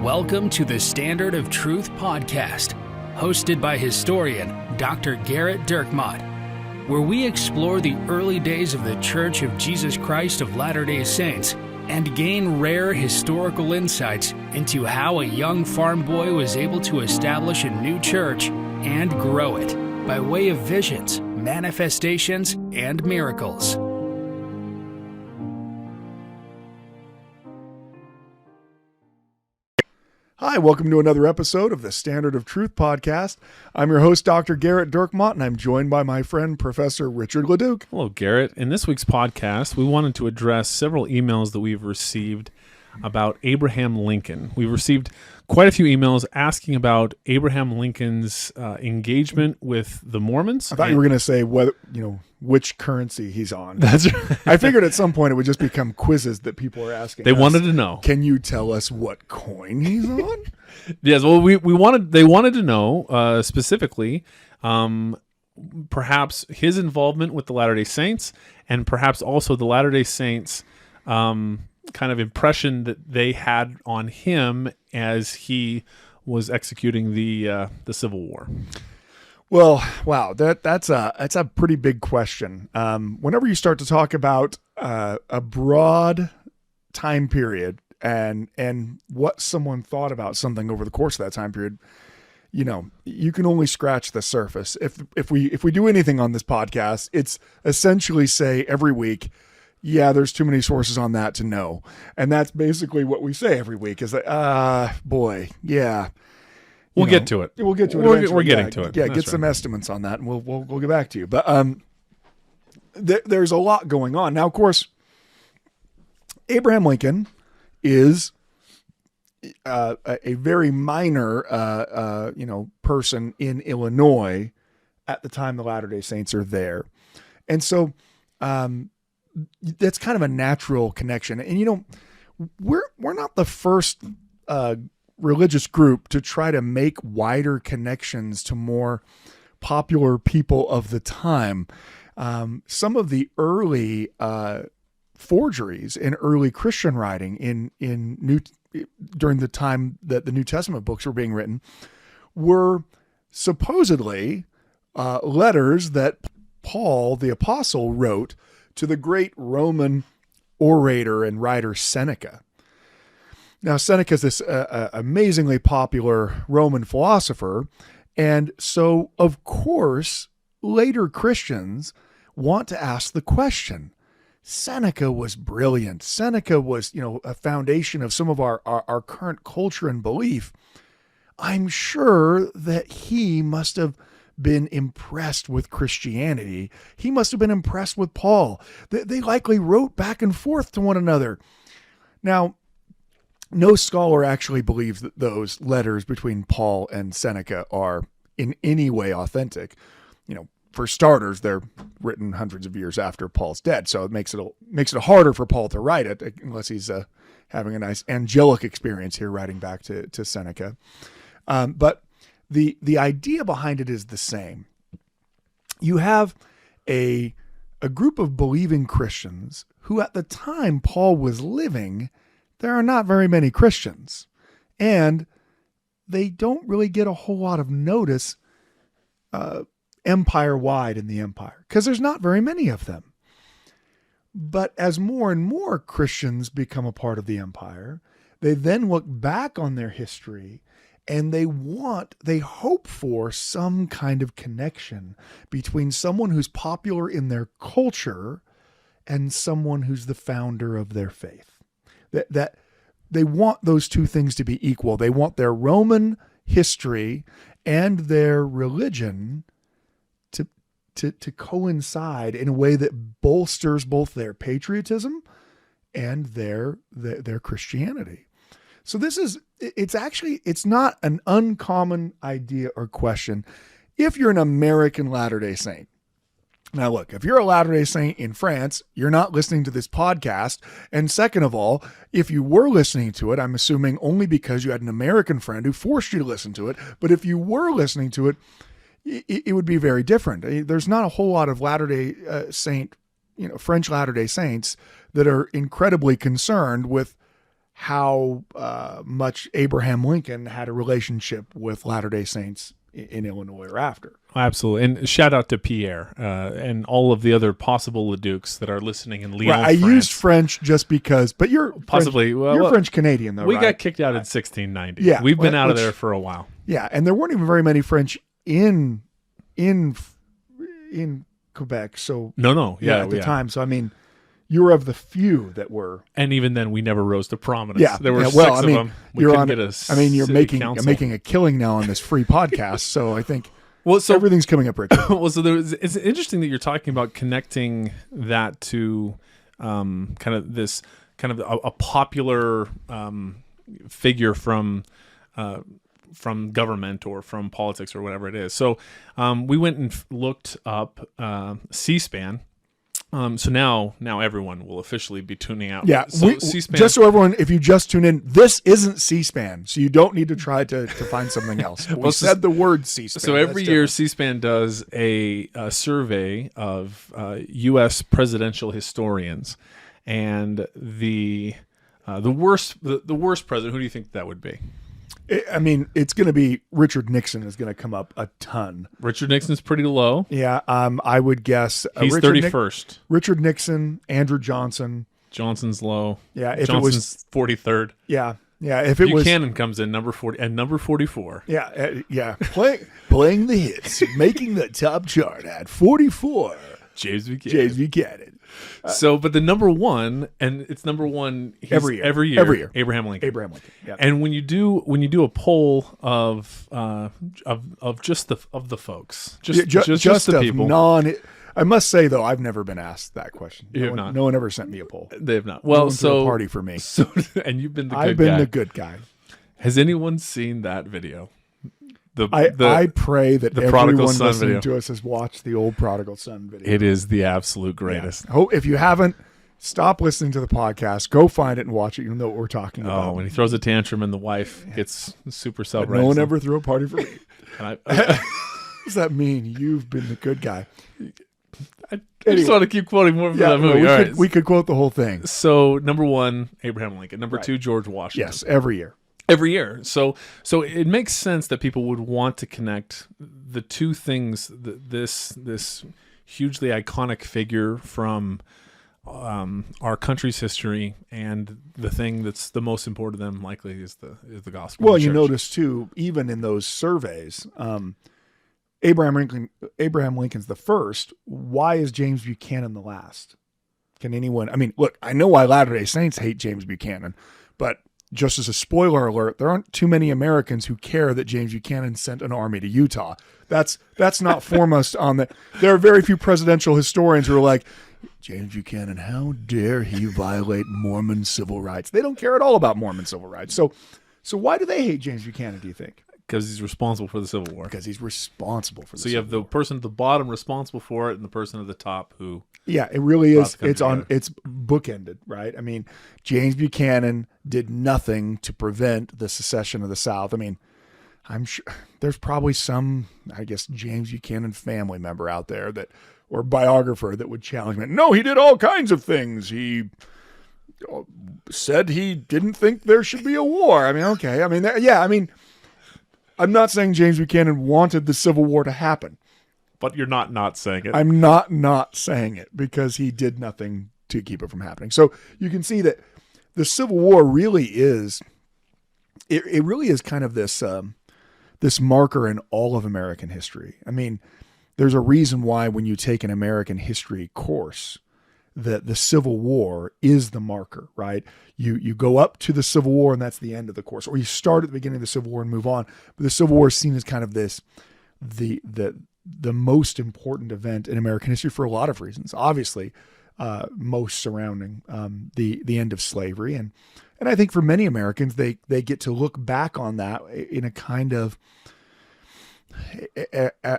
Welcome to the Standard of Truth podcast, hosted by historian Dr. Garrett Dirkmaat, where we explore the early days of the Church of Jesus Christ of Latter-day Saints and gain rare historical insights into how a young farm boy was able to establish a new church and grow it by way of visions, manifestations, and miracles. Hi, welcome to another episode of the Standard of Truth podcast. I'm your host, Dr. Garrett Dirkmaat, and I'm joined by my friend, Professor Richard Leduc. Hello, Garrett. In this week's podcast, we wanted to address several emails that we've received about Abraham Lincoln. We've received quite a few emails asking about Abraham Lincoln's engagement with the Mormons. I thought you were going to say which currency he's on. That's right. I figured at some point it would just become quizzes that people are asking. They us. wanted to know. Can you tell us what coin he's on? Yes. Well, they wanted to know specifically, perhaps his involvement with the Latter-day Saints, and perhaps also the Latter-day Saints kind of impression that they had on him as he was executing the Civil War. Well, wow, that's a pretty big question. Whenever you start to talk about a broad time period and what someone thought about something over the course of that time period, you can only scratch the surface. If we do anything on this podcast, it's essentially say every week, yeah, there's too many sources on that to know. And that's basically what we say every week is that, boy, yeah. We'll get to it. We'll get to it. We're getting to it. Yeah, That's get some estimates on that, and we'll get back to you. But there's a lot going on. Now, of course, Abraham Lincoln is a very minor person in Illinois at the time the Latter-day Saints are there. And so that's kind of a natural connection. And we're not the first religious group to try to make wider connections to more popular people of the time. Some of the early forgeries in early Christian writing during the time that the New Testament books were being written were supposedly letters that Paul the Apostle wrote to the great Roman orator and writer Seneca. Now, Seneca is this amazingly popular Roman philosopher, and so, of course, later Christians want to ask the question. Seneca was brilliant. Seneca was, a foundation of some of our current culture and belief. I'm sure that he must have been impressed with Christianity. He must have been impressed with Paul. They likely wrote back and forth to one another. Now, no scholar actually believes that those letters between Paul and Seneca are in any way authentic. For starters, they're written hundreds of years after Paul's dead, so it makes it harder for Paul to write it unless he's having a nice angelic experience here writing back to Seneca. But the idea behind it is the same. You have a group of believing Christians who, at the time Paul was living, there are not very many Christians, and they don't really get a whole lot of notice empire-wide in the empire because there's not very many of them. But as more and more Christians become a part of the empire, they then look back on their history and they hope for some kind of connection between someone who's popular in their culture and someone who's the founder of their faith. That they want those two things to be equal. They want their Roman history and their religion to coincide in a way that bolsters both their patriotism and their Christianity. So it's not an uncommon idea or question if you're an American Latter-day Saint. Now, look, if you're a Latter-day Saint in France, you're not listening to this podcast. And second of all, if you were listening to it, I'm assuming only because you had an American friend who forced you to listen to it. But if you were listening to it, it would be very different. There's not a whole lot of Latter-day Saint, French Latter-day Saints that are incredibly concerned with how much Abraham Lincoln had a relationship with Latter-day Saints in Illinois or after. Absolutely. And shout out to Pierre and all of the other possible Ledukes that are listening in Lyon, Right, I France. used French just because, but you're Possibly. you're French Canadian though, We right? got kicked out in 1690. Yeah, We've been out of which- there for a while. Yeah, and there weren't even very many French in Quebec. So No. Yeah, at the time. So I mean, you were of the few that were. And even then, we never rose to prominence. Yeah, There were yeah, 6 well, I of mean, them. We you're couldn't on. get a I mean, you're city council. making a killing now on this free podcast. So I think Well, so everything's coming up, Richard. it's interesting that you're talking about connecting that to kind of a popular figure from government or from politics or whatever it is. So we went and looked up C-SPAN. So now everyone will officially be tuning out. Yeah, So C-SPAN. just so everyone, if you just tune in, this isn't C-SPAN, so you don't need to try to find something else. We said the word C-SPAN. So every That's year, different. C-SPAN does a survey of U.S. presidential historians, and the worst president. Who do you think that would be? I mean, it's going to be Richard Nixon is going to come up a ton. Richard Nixon's pretty low. Yeah, I would guess He's Richard 31st. Richard Nixon, Andrew Johnson. Johnson's low. Yeah, if Johnson's it was 43rd. yeah, if it was Buchanan comes in number 40 and number 44. yeah, playing the hits, making the top chart at 44. James Buchanan. James Buchanan. So, but the number one, and it's number one Every year. Abraham Lincoln. Abraham Lincoln. Yeah. And when you do a poll of just the folks, just the of people, I must say though, I've never been asked that question. You have not. No one ever sent me a poll. they have not. No Well, one threw so a party for me. So, and you've been the good I've been guy. the good guy. Has anyone seen that video? I pray that the Prodigal everyone Son listening video. to us has watched the old Prodigal Son video. It is the absolute greatest. Oh, if you haven't, stop listening to the podcast. Go find it and watch it. You know what we're talking Oh, about. when he throws a tantrum and the wife gets super But self-righteous. no one ever threw a party for me. And What does that mean? You've been the good guy. I Anyway. just want to keep quoting more from Yeah, that movie. we, All could, right. we could quote the whole thing. So number one, Abraham Lincoln. Number Right. two, George Washington. Yes, every year. Every year. So it makes sense that people would want to connect the two things. This hugely iconic figure from our country's history, and the thing that's the most important to them likely is the gospel. Well, of the you church. notice too, even in those surveys, Abraham Lincoln's the first. Why is James Buchanan the last? Can anyone? I mean, look, I know why Latter-day Saints hate James Buchanan, but just as a spoiler alert, there aren't too many Americans who care that James Buchanan sent an army to Utah. That's not foremost on the. There are very few presidential historians who are like, James Buchanan, how dare he violate Mormon civil rights? They don't care at all about Mormon civil rights. So why do they hate James Buchanan, do you think? because he's responsible for the Civil War. Because he's responsible for the So you have the person at the bottom responsible for it, and the person at the top who. Yeah, it really is. Come It's on. together. It's bookended, right? I mean, James Buchanan did nothing to prevent the secession of the South. I mean, I'm sure there's probably some, I guess, James Buchanan family member out there that, or biographer that would challenge me. No, he did all kinds of things. He said he didn't think there should be a war. I mean, okay. I mean, yeah. I mean, I'm not saying James Buchanan wanted the Civil War to happen. But you're not saying it. I'm not saying it because he did nothing to keep it from happening. So you can see that the Civil War really is, it really is kind of this, this marker in all of American history. I mean, there's a reason why when you take an American history course, that the Civil War is the marker, right? You go up to the Civil War and that's the end of the course, or you start at the beginning of the Civil War and move on. But the Civil War is seen as kind of this, the most important event in American history for a lot of reasons. Obviously, most surrounding the end of slavery, and I think for many Americans, they get to look back on that in a kind of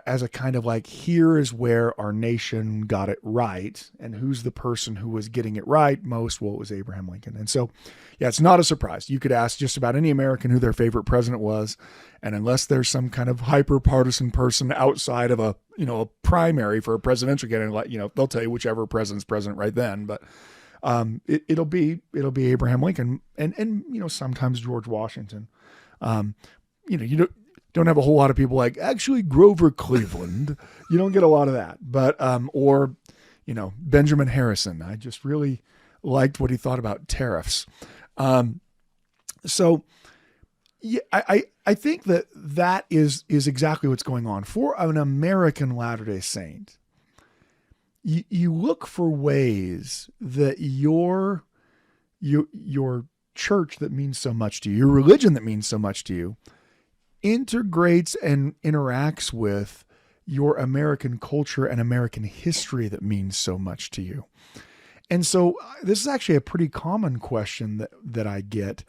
as a kind of like, here is where our nation got it right, and who's the person who was getting it right most? Well, it was Abraham Lincoln. And so, yeah, it's not a surprise. You could ask just about any American who their favorite president was, and unless there's some kind of hyper partisan person outside of a primary for a presidential candidate, they'll tell you whichever president's president right then. But It'll be Abraham Lincoln and sometimes George Washington. You don't have a whole lot of people like actually Grover Cleveland. You don't get a lot of that, but or Benjamin Harrison. I just really liked what he thought about tariffs. So yeah, I think that is exactly what's going on for an American Latter-day Saint. You look for ways that your church that means so much to you, your religion that means so much to you, integrates and interacts with your American culture and American history that means so much to you. And so this is actually a pretty common question that I get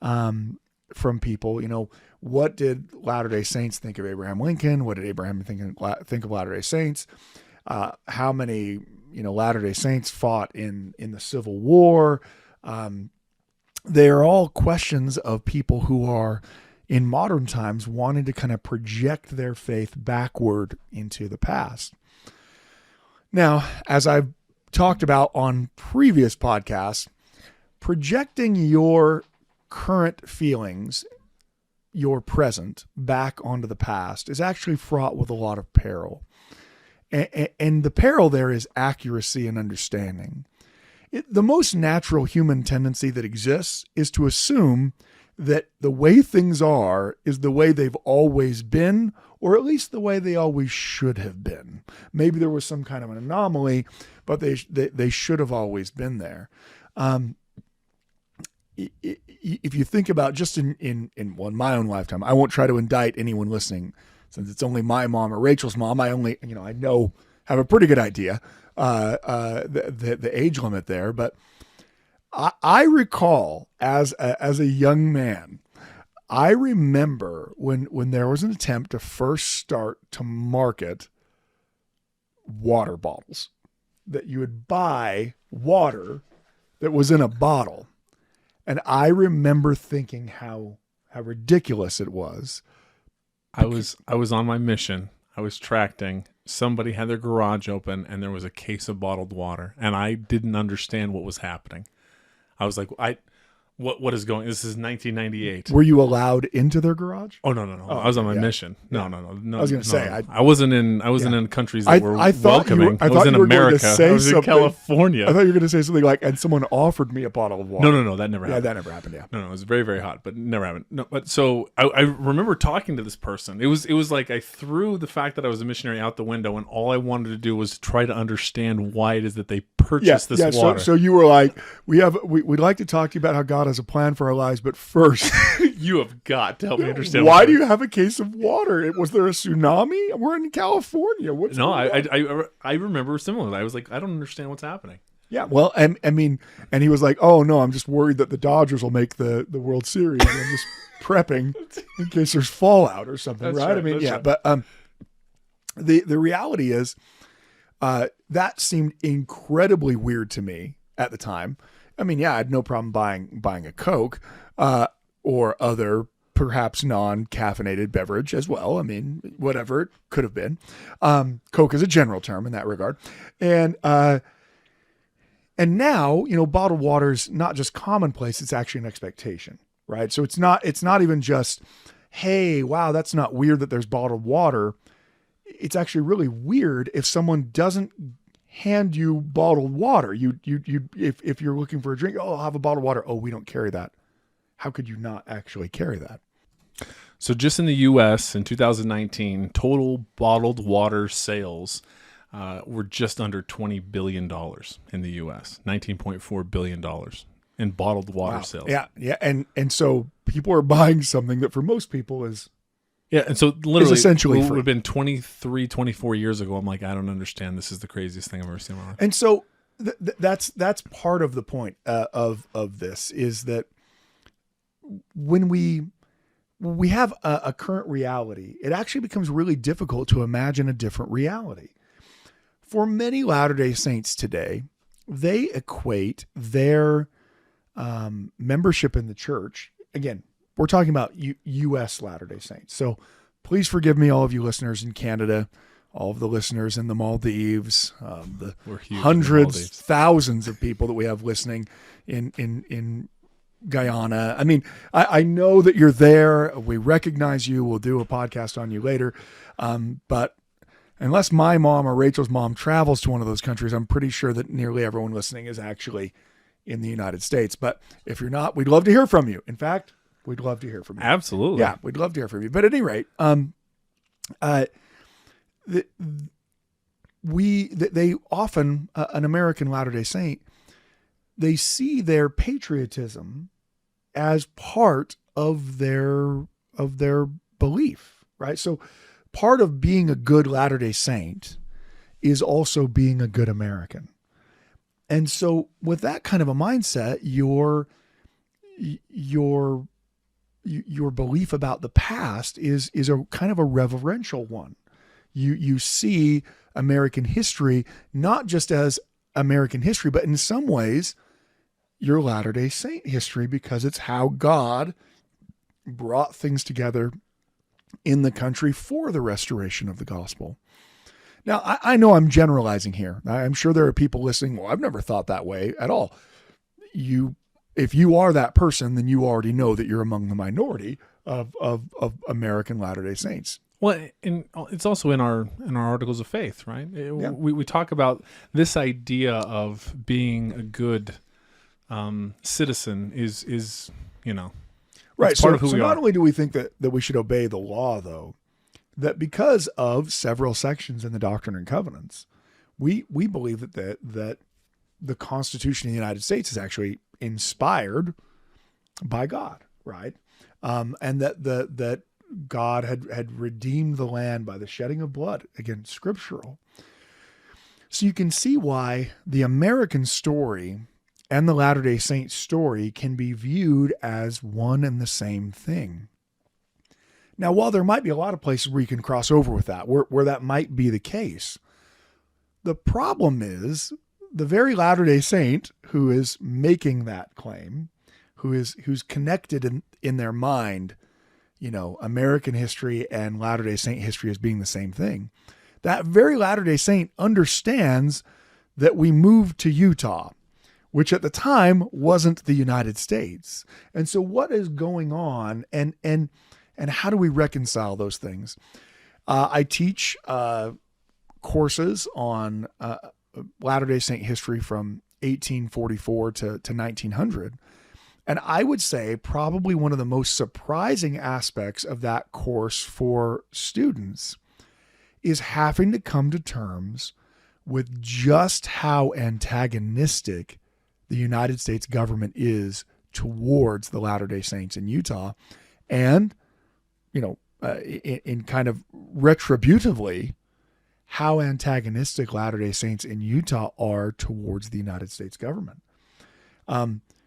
from people. What did Latter-day Saints think of Abraham Lincoln? What did Abraham think of Latter-day Saints? How many, Latter-day Saints fought in the Civil War? They are all questions of people who are in modern times wanting to kind of project their faith backward into the past. Now, as I've talked about on previous podcasts, projecting your current feelings, your present, back onto the past is actually fraught with a lot of peril. And the peril there is accuracy and understanding. The most natural human tendency that exists is to assume that the way things are is the way they've always been, or at least the way they always should have been. Maybe there was some kind of an anomaly, but they should have always been there. If you think about just in my own lifetime, I won't try to indict anyone listening, since it's only my mom or Rachel's mom. I have a pretty good idea the age limit there, but I recall as a young man, I remember when there was an attempt to first start to market water bottles, that you would buy water that was in a bottle. And I remember thinking how ridiculous it was. I was on my mission. I was tracting. Somebody had their garage open and there was a case of bottled water, and I didn't understand what was happening. I was like, what is going? This is 1998. Were you allowed into their garage? Oh no. Oh, I was on my mission. No. I was going to say I wasn't in countries that were welcoming. I was in America. I was in California. I thought you were going to say something like, and someone offered me a bottle of water. No, that never happened. Yeah, that never happened. Yeah. No, it was very, very hot, but never happened. No, but so I remember talking to this person. It was like I threw the fact that I was a missionary out the window, and all I wanted to do was try to understand why it is that they purchased this water. So you were like, we'd like to talk to you about how God has a plan for our lives, but first you have got to help me understand why do you have a case of water? Was there a tsunami? We're in California. I remember similarly. I was like, I don't understand what's happening. Yeah, well, and he was like, oh no, I'm just worried that the Dodgers will make the World Series. I'm just prepping in case there's fallout or something, that's right? Right. But the reality is that seemed incredibly weird to me at the time. I had no problem buying a Coke or other perhaps non-caffeinated beverage as well. Whatever it could have been. Coke is a general term in that regard. And now, bottled water's not just commonplace, it's actually an expectation, right? So it's not even just, hey, wow, that's not weird that there's bottled water. It's actually really weird if someone doesn't hand you bottled water. If you're looking for a drink, I'll have a bottled water. Oh, we don't carry that. How could you not actually carry that? So just in the U.S. in 2019, total bottled water sales were just under $20 billion in the U.S., $19.4 billion in bottled water sales. Yeah. And so people are buying something that for most people is... Yeah, and so literally, essentially it would have been 23, 24 years ago. I'm like, I don't understand. This is the craziest thing I've ever seen in my life. And so that's part of the point of this is that when we have a current reality, it actually becomes really difficult to imagine a different reality. For many Latter-day Saints today, they equate their membership in the church, again, we're talking about U.S. Latter-day Saints. So please forgive me, all of you listeners in Canada all of the listeners in the Maldives, the We're huge in the hundreds, Maldives. thousands of people that we have listening in Guyana. I mean, I know that you're there. We recognize you. We'll do a podcast on you later. But unless my mom or Rachel's mom travels to one of those countries, I'm pretty sure that nearly everyone listening is actually in the United States. But if you're not, we'd love to hear from you. In fact, we'd love to hear from you. Absolutely. Yeah, we'd love to hear from you. But at any rate, they often, an American Latter-day Saint, they see their patriotism as part of their belief, right? So part of being a good Latter-day Saint is also being a good American. And so with that kind of a mindset, your belief about the past is a kind of a reverential one. You see American history not just as American history, but in some ways your Latter-day Saint history, because it's how God brought things together in the country for the restoration of the gospel. Now, I know I'm generalizing here. I'm sure there are people listening, well, I've never thought that way at all. If you are that person, then you already know that you're among the minority of American Latter-day Saints. Well, and it's also in our articles of faith, right? We talk about this idea of being a good citizen is right. part of who so we not are. only do we think that we should obey the law, though, that because of several sections in the Doctrine and Covenants, we believe that the Constitution of the United States is actually inspired by God, right? And that God had redeemed the land by the shedding of blood, again, scriptural. So you can see why the American story and the Latter-day Saint story can be viewed as one and the same thing. Now, while there might be a lot of places where you can cross over with that, where that might be the case, the problem is the very Latter-day Saint who is making that claim, who's connected in their mind, American history and Latter-day Saint history as being the same thing. That very Latter-day Saint understands that we moved to Utah, which at the time wasn't the United States. And so what is going on and how do we reconcile those things? I teach courses on Latter-day Saint history from 1844 to 1900. And I would say probably one of the most surprising aspects of that course for students is having to come to terms with just how antagonistic the United States government is towards the Latter-day Saints in Utah. And, in kind of retributively, how antagonistic Latter-day Saints in Utah are towards the United States government.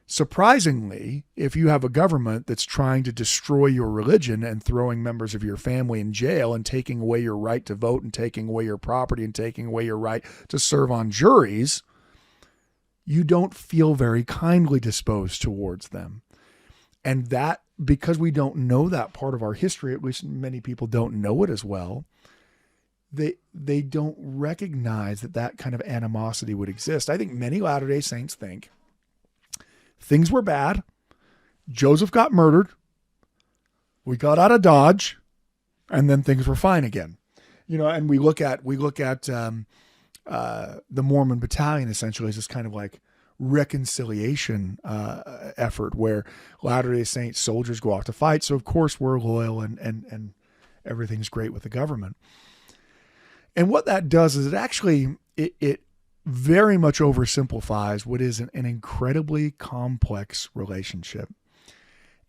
Surprisingly, if you have a government that's trying to destroy your religion and throwing members of your family in jail and taking away your right to vote and taking away your property and taking away your right to serve on juries, you don't feel very kindly disposed towards them. And that, because we don't know that part of our history, at least many people don't know it as well, they don't recognize that kind of animosity would exist. I think many Latter-day Saints think things were bad. Joseph got murdered. We got out of Dodge, and then things were fine again. And we look at the Mormon Battalion essentially as this kind of like reconciliation effort where Latter-day Saint soldiers go off to fight. So of course we're loyal and everything's great with the government. And what that does is it very much oversimplifies what is an incredibly complex relationship.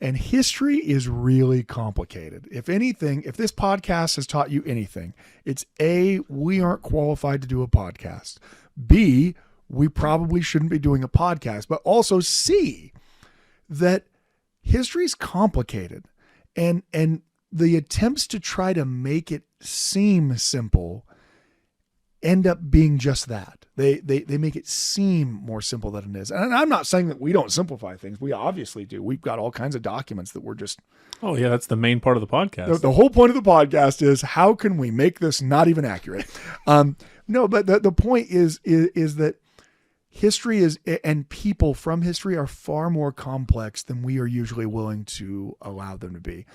And history is really complicated. If anything, if this podcast has taught you anything, it's A, we aren't qualified to do a podcast. B, we probably shouldn't be doing a podcast. But also C, that history is complicated. And the attempts to try to make it seem simple end up being just that. They make it seem more simple than it is. And I'm not saying that we don't simplify things. We obviously do. We've got all kinds of documents that we're just... Oh, yeah, that's the main part of the podcast. The whole point of the podcast is how can we make this not even accurate? No, but the point is that history is, and people from history are far more complex than we are usually willing to allow them to be.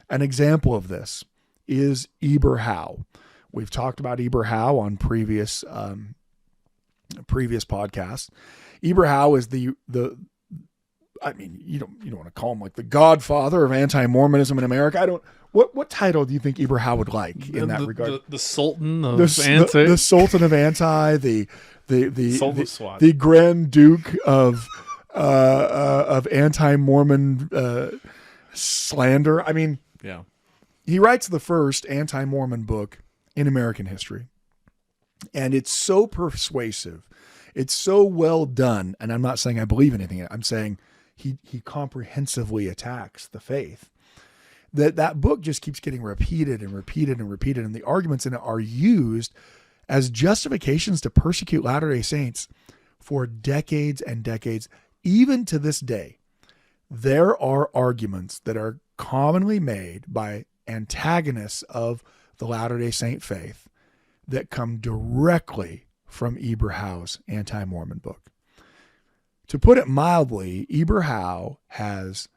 An example of this is Eber Howe. We've talked about Eber Howe on previous podcasts. Eber Howe is the I mean, you don't want to call him like the godfather of anti-Mormonism in America. What title do you think Eber Howe would like in that regard? The Sultan of Anti. The Sultan of Anti, the Grand Duke of anti-Mormon slander. I mean, yeah. He writes the first anti-Mormon book in American history. And it's so persuasive. It's so well done. And I'm not saying I believe anything. I'm saying he comprehensively attacks the faith. That book just keeps getting repeated and repeated and repeated. And the arguments in it are used as justifications to persecute Latter-day Saints for decades and decades. Even to this day, there are arguments that are commonly made by antagonists of the Latter-day Saint faith that come directly from Eber Howe's anti-Mormon book. To put it mildly, Eber Howe has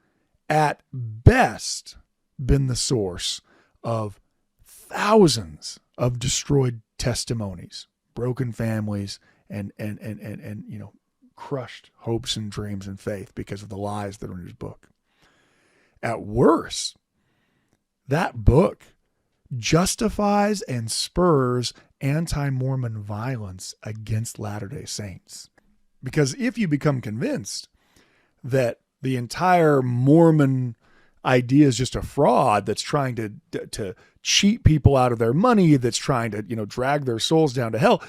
at best been the source of thousands of destroyed testimonies, broken families, and crushed hopes and dreams and faith because of the lies that are in his book. At worst, that book justifies and spurs anti-Mormon violence against Latter-day Saints. Because if you become convinced that the entire Mormon idea is just a fraud that's trying to cheat people out of their money, that's trying to, drag their souls down to hell,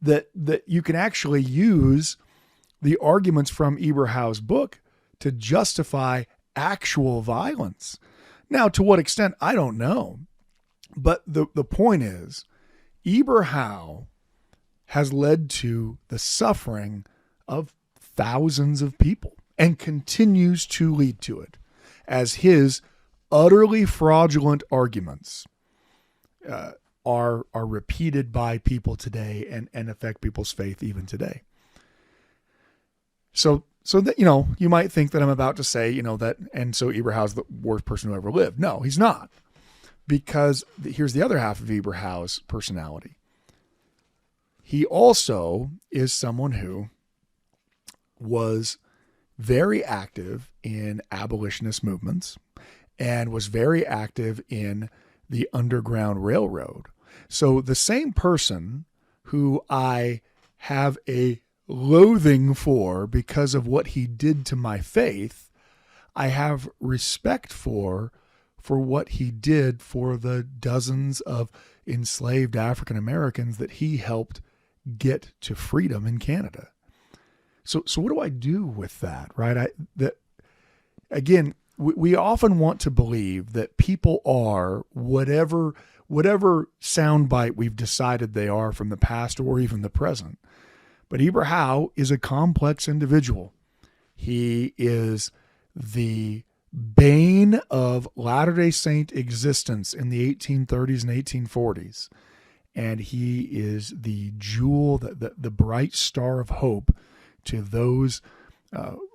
that you can actually use the arguments from Eber Howe's book to justify actual violence. Now, to what extent, I don't know. But the point is, Eber Howe has led to the suffering of thousands of people and continues to lead to it as his utterly fraudulent arguments are repeated by people today and affect people's faith even today. So that, you might think that I'm about to say, that, and so Eber Howe's the worst person who ever lived. No, he's not. Because here's the other half of Eber Howe's personality. He also is someone who was very active in abolitionist movements and was very active in the Underground Railroad. So the same person who I have a loathing for because of what he did to my faith, I have respect for what he did for the dozens of enslaved African Americans that he helped get to freedom in Canada. So what do I do with that, right? We often want to believe that people are whatever soundbite we've decided they are from the past or even the present. But Eber Howe is a complex individual. He is the bane of Latter-day Saint existence in the 1830s and 1840s. And he is the jewel, the bright star of hope to those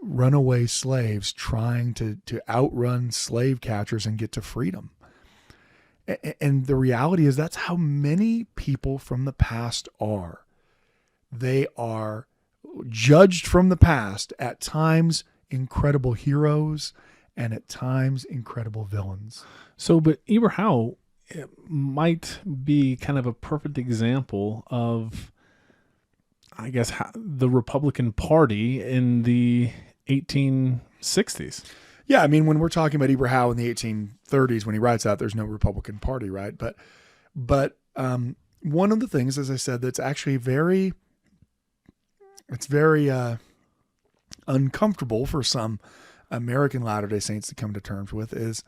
runaway slaves trying to outrun slave catchers and get to freedom. And the reality is that's how many people from the past are. They are judged from the past, at times incredible heroes and at times incredible villains. So, but Eber Howe might be kind of a perfect example of, I guess, the Republican Party in the 1860s. Yeah, I mean, when we're talking about Eber Howe in the 1830s, when he writes that, there's no Republican Party, right? But one of the things, as I said, that's actually very uncomfortable for some American Latter-day Saints to come to terms with is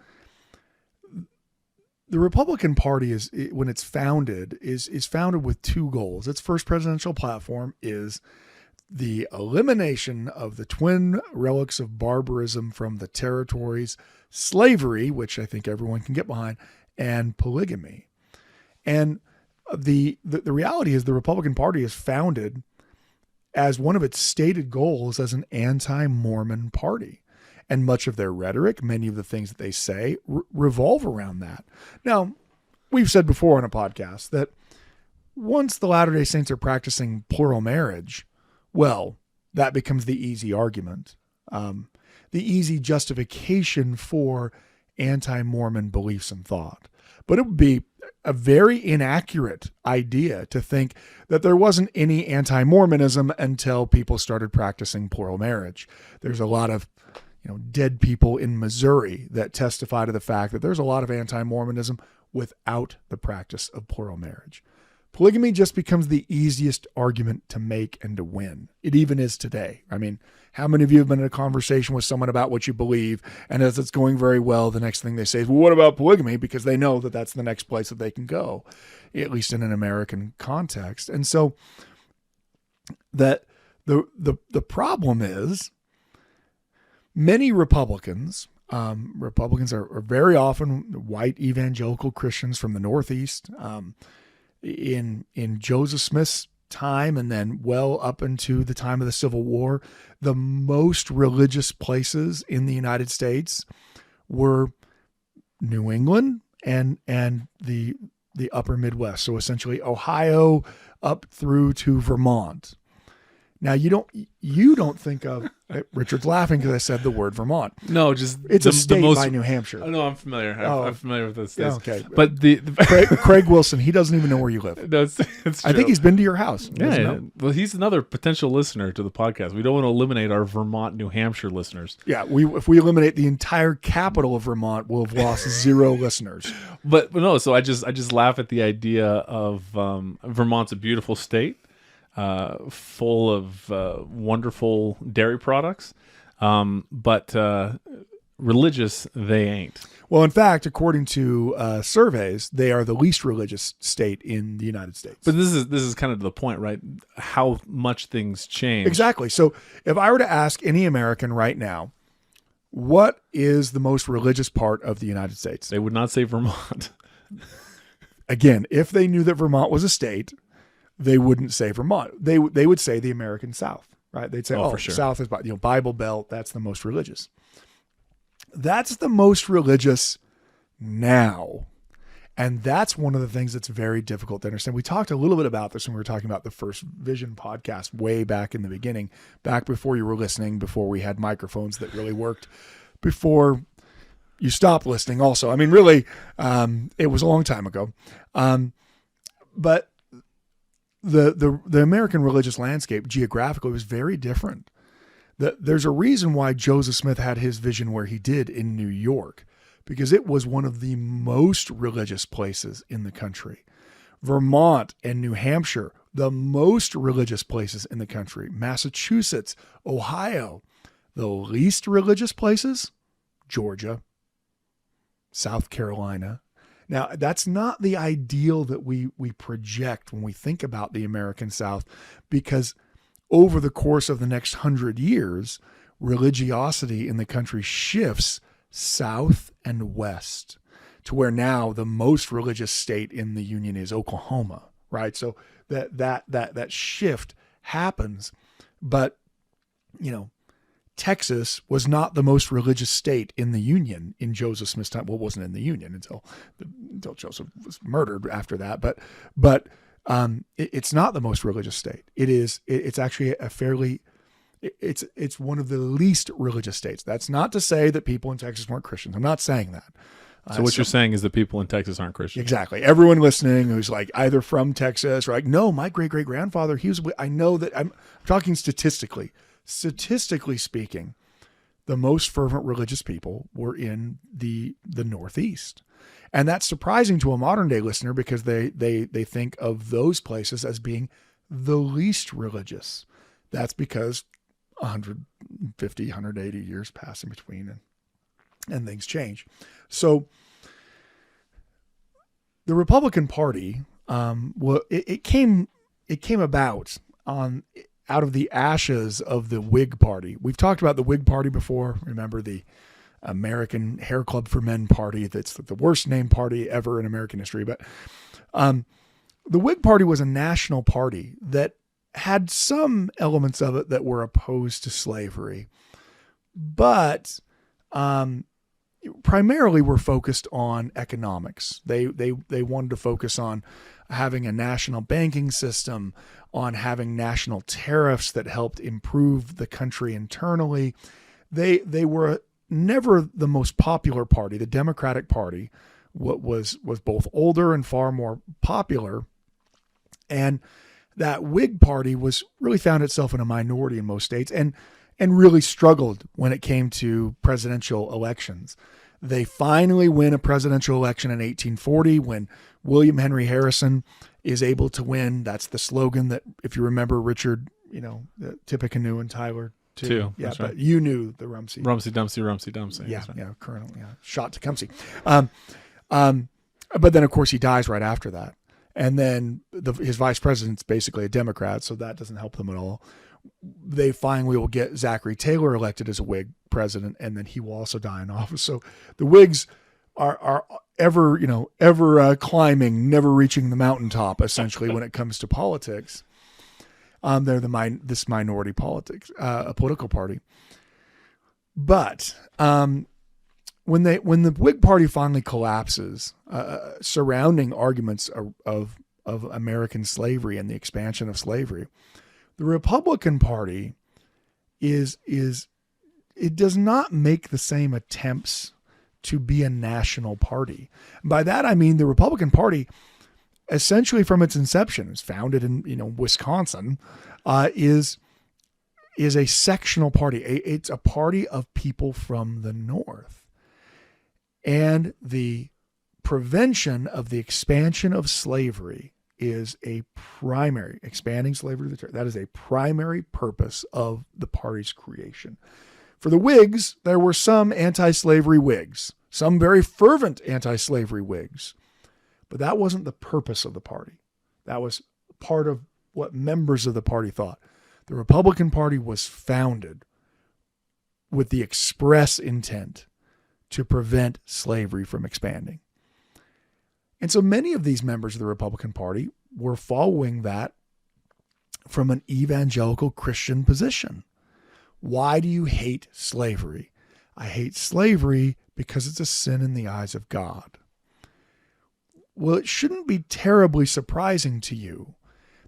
the Republican Party when it's founded is founded with two goals. Its first presidential platform is the elimination of the twin relics of barbarism from the territories, slavery, which I think everyone can get behind, and polygamy. And the reality is the Republican Party is founded as one of its stated goals as an anti-Mormon party. And much of their rhetoric, many of the things that they say, revolve around that. Now, we've said before on a podcast that once the Latter-day Saints are practicing plural marriage, well, that becomes the easy argument, the easy justification for anti-Mormon beliefs and thought. But it would be a very inaccurate idea to think that there wasn't any anti-Mormonism until people started practicing plural marriage. There's a lot of dead people in Missouri that testify to the fact that there's a lot of anti-Mormonism without the practice of plural marriage. Polygamy just becomes the easiest argument to make and to win. It even is today. I mean, how many of you have been in a conversation with someone about what you believe, and as it's going very well, the next thing they say is, well, what about polygamy? Because they know that that's the next place that they can go, at least in an American context. And so that the problem is many Republicans are very often white evangelical Christians from the Northeast. In Joseph Smith's time and then well up into the time of the Civil War, the most religious places in the United States were New England and the upper Midwest. So essentially Ohio up through to Vermont. Now you don't think of Richard's laughing because I said the word Vermont. No, just it's a state by New Hampshire. Oh, no, I'm familiar. I'm familiar with this. Okay, but Craig Wilson, he doesn't even know where you live. No, it's I think he's been to your house. Yeah, well, he's another potential listener to the podcast. We don't want to eliminate our Vermont, New Hampshire listeners. Yeah, if we eliminate the entire capital of Vermont, we'll have lost 0 listeners. But no, so I just laugh at the idea of Vermont's a beautiful state. Full of wonderful dairy products, but religious they ain't. Well, in fact, according to surveys, they are the least religious state in the United States. But this is kind of the point, right? How much things change. Exactly. So if I were to ask any American right now, what is the most religious part of the United States? They would not say Vermont. Again, if they knew that Vermont was a state, they wouldn't say Vermont. They would say the American South, right? They'd say, for sure. South is Bible Belt. That's the most religious. That's the most religious now. And that's one of the things that's very difficult to understand. We talked a little bit about this when we were talking about the First Vision podcast way back in the beginning, back before you were listening, before we had microphones that really worked, before you stopped listening also. I mean, really, it was a long time ago. But the American religious landscape geographically was very different. There's a reason why Joseph Smith had his vision where he did in New York, because it was one of the most religious places in the country. Vermont and New Hampshire, the most religious places in the country. Massachusetts, Ohio, the least religious places, Georgia, South Carolina. Now, that's not the ideal that we project when we think about the American South, because over the course of the next 100 years, religiosity in the country shifts south and west to where now the most religious state in the union is Oklahoma, right? So that shift happens, but Texas was not the most religious state in the Union in Joseph Smith's time. Well, it wasn't in the Union until Joseph was murdered after that. But it's not the most religious state. It's actually it's one of the least religious states. That's not to say that people in Texas weren't Christians. I'm not saying that. So what you're saying is that people in Texas aren't Christians. Exactly. Everyone listening who's like either from Texas or like, no, my great-great-grandfather, I know that I'm talking statistically. Statistically speaking, the most fervent religious people were in the Northeast. And that's surprising to a modern day listener because they think of those places as being the least religious. That's because 150, 180 years pass in between and things change. So The Republican Party, it came about out of the ashes of the Whig Party. We've talked about the Whig Party before. Remember the American Hair Club for Men Party? That's the worst named party ever in American history. But the Whig Party was a national party that had some elements of it that were opposed to slavery, but primarily were focused on economics. They wanted to focus on having a national banking system, on having national tariffs that helped improve the country internally. They were never the most popular party. The Democratic Party was both older and far more popular, and that Whig Party was really found itself in a minority in most states and really struggled when it came to presidential elections. They finally win a presidential election in 1840 when William Henry Harrison is able to win. That's the slogan that, if you remember, Richard, Tippecanoe and Tyler too. Yeah, but right. You knew the Rumsey. Rumsey Dumpsey. Yeah, right. Colonel, shot Tecumseh. But then, of course, he dies right after that. And then his vice president's basically a Democrat, so that doesn't help them at all. They finally will get Zachary Taylor elected as a Whig president, and then he will also die in office. So the Whigs are ever climbing, never reaching the mountaintop, essentially, when it comes to politics. They're this minority political party. But when the Whig Party finally collapses, surrounding arguments of American slavery and the expansion of slavery, the Republican Party it does not make the same attempts to be a national party. By that I mean the Republican Party, essentially from its inception, is founded in Wisconsin, is a sectional party. It's a party of people from the North, and the prevention of the expansion of slavery is expanding slavery to the church. That is a primary purpose of the party's creation. For the Whigs, there were some anti-slavery Whigs, some very fervent anti-slavery Whigs, but that wasn't the purpose of the party. That was part of what members of the party thought. The Republican Party was founded with the express intent to prevent slavery from expanding. And so many of these members of the Republican Party were following that from an evangelical Christian position. Why do you hate slavery? I hate slavery because it's a sin in the eyes of God. Well, it shouldn't be terribly surprising to you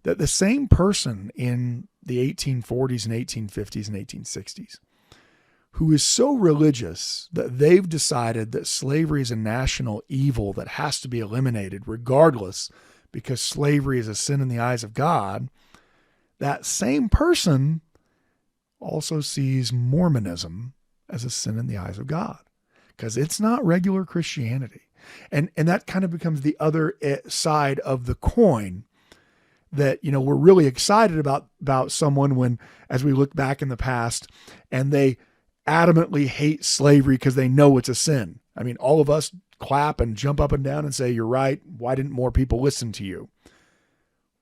that the same person in the 1840s and 1850s and 1860s who is so religious that they've decided that slavery is a national evil that has to be eliminated regardless because slavery is a sin in the eyes of God, that same person also sees Mormonism as a sin in the eyes of God because it's not regular Christianity. And that kind of becomes the other side of the coin that, we're really excited about someone when, as we look back in the past, and they adamantly hate slavery because they know it's a sin. I mean, all of us clap and jump up and down and say, you're right. Why didn't more people listen to you?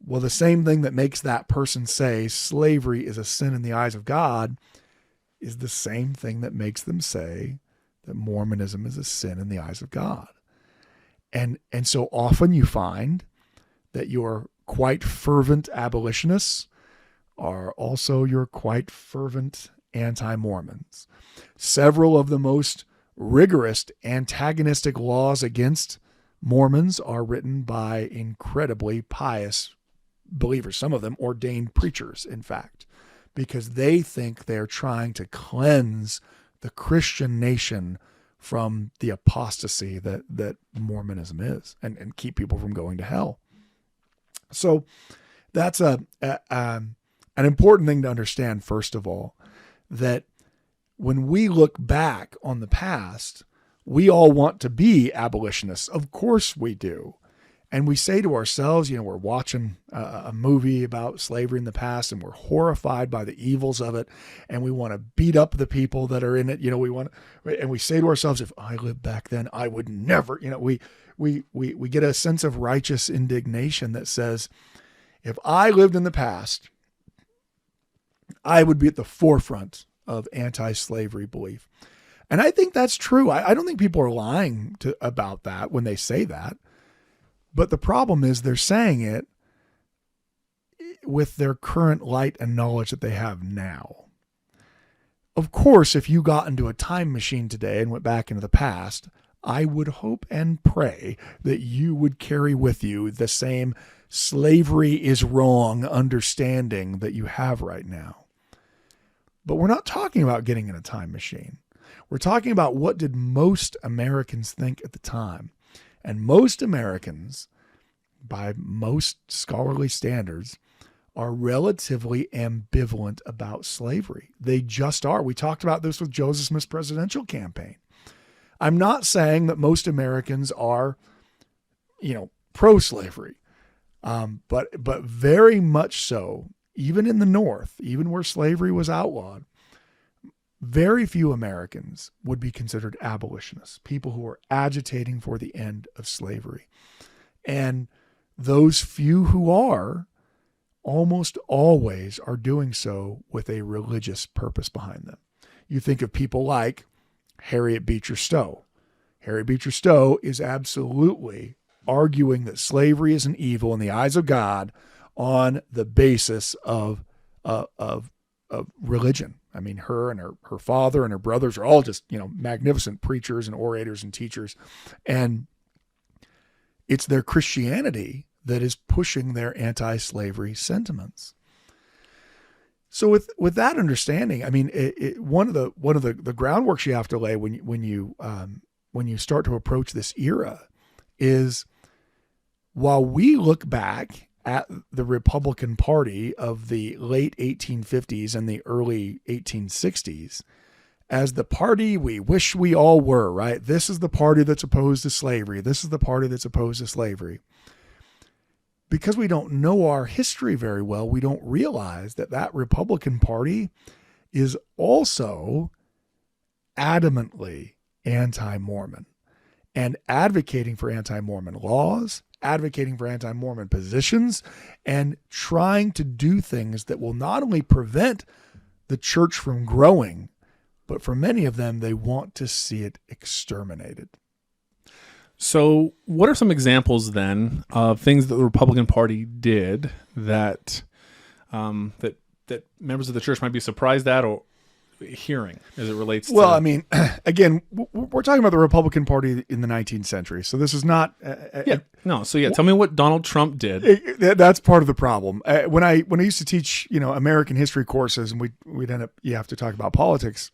Well, the same thing that makes that person say slavery is a sin in the eyes of God is the same thing that makes them say that Mormonism is a sin in the eyes of God. And so often you find that your quite fervent abolitionists are also your quite fervent anti-Mormons. Several of the most rigorous antagonistic laws against Mormons are written by incredibly pious believers, some of them ordained preachers, in fact, because they think they're trying to cleanse the Christian nation from the apostasy that Mormonism is and keep people from going to hell. So that's an important thing to understand, first of all, that when we look back on the past, we all want to be abolitionists. Of course we do. And we say to ourselves, we're watching a movie about slavery in the past and we're horrified by the evils of it. And we want to beat up the people that are in it. And we say to ourselves, if I lived back then, I would never, we get a sense of righteous indignation that says, if I lived in the past, I would be at the forefront of anti-slavery belief. And I think that's true. I don't think people are lying about that when they say that. But the problem is they're saying it with their current light and knowledge that they have now. Of course, if you got into a time machine today and went back into the past, I would hope and pray that you would carry with you the same slavery is wrong understanding that you have right now. But we're not talking about getting in a time machine. We're talking about what did most Americans think at the time. And most Americans, by most scholarly standards, are relatively ambivalent about slavery. They just are. We talked about this with Joseph Smith's presidential campaign. I'm not saying that most Americans are, pro-slavery, but very much so, even in the North, even where slavery was outlawed, very few Americans would be considered abolitionists, people who are agitating for the end of slavery. And those few who are, almost always are doing so with a religious purpose behind them. You think of people like Harriet Beecher Stowe. Harriet Beecher Stowe is absolutely arguing that slavery is an evil in the eyes of God on the basis of religion. I mean, her and her father and her brothers are all just, magnificent preachers and orators and teachers. And it's their Christianity that is pushing their anti-slavery sentiments. So with that understanding, I mean, one of the groundworks you have to lay when you start to approach this era is, while we look back at the Republican Party of the late 1850s and the early 1860s as the party we wish we all were, right? This is the party that's opposed to slavery. This is the party that's opposed to slavery. Because we don't know our history very well, we don't realize that Republican Party is also adamantly anti-Mormon and advocating for anti-Mormon laws, advocating for anti-Mormon positions, and trying to do things that will not only prevent the church from growing, but for many of them, they want to see it exterminated. So what are some examples then of things that the Republican Party did that that members of the church might be surprised at or hearing as it relates to... Well, I mean, again, we're talking about the Republican Party in the 19th century. So this is not... tell me what Donald Trump did. That's part of the problem. When I used to teach, American history courses, and we'd end up, you have to talk about politics,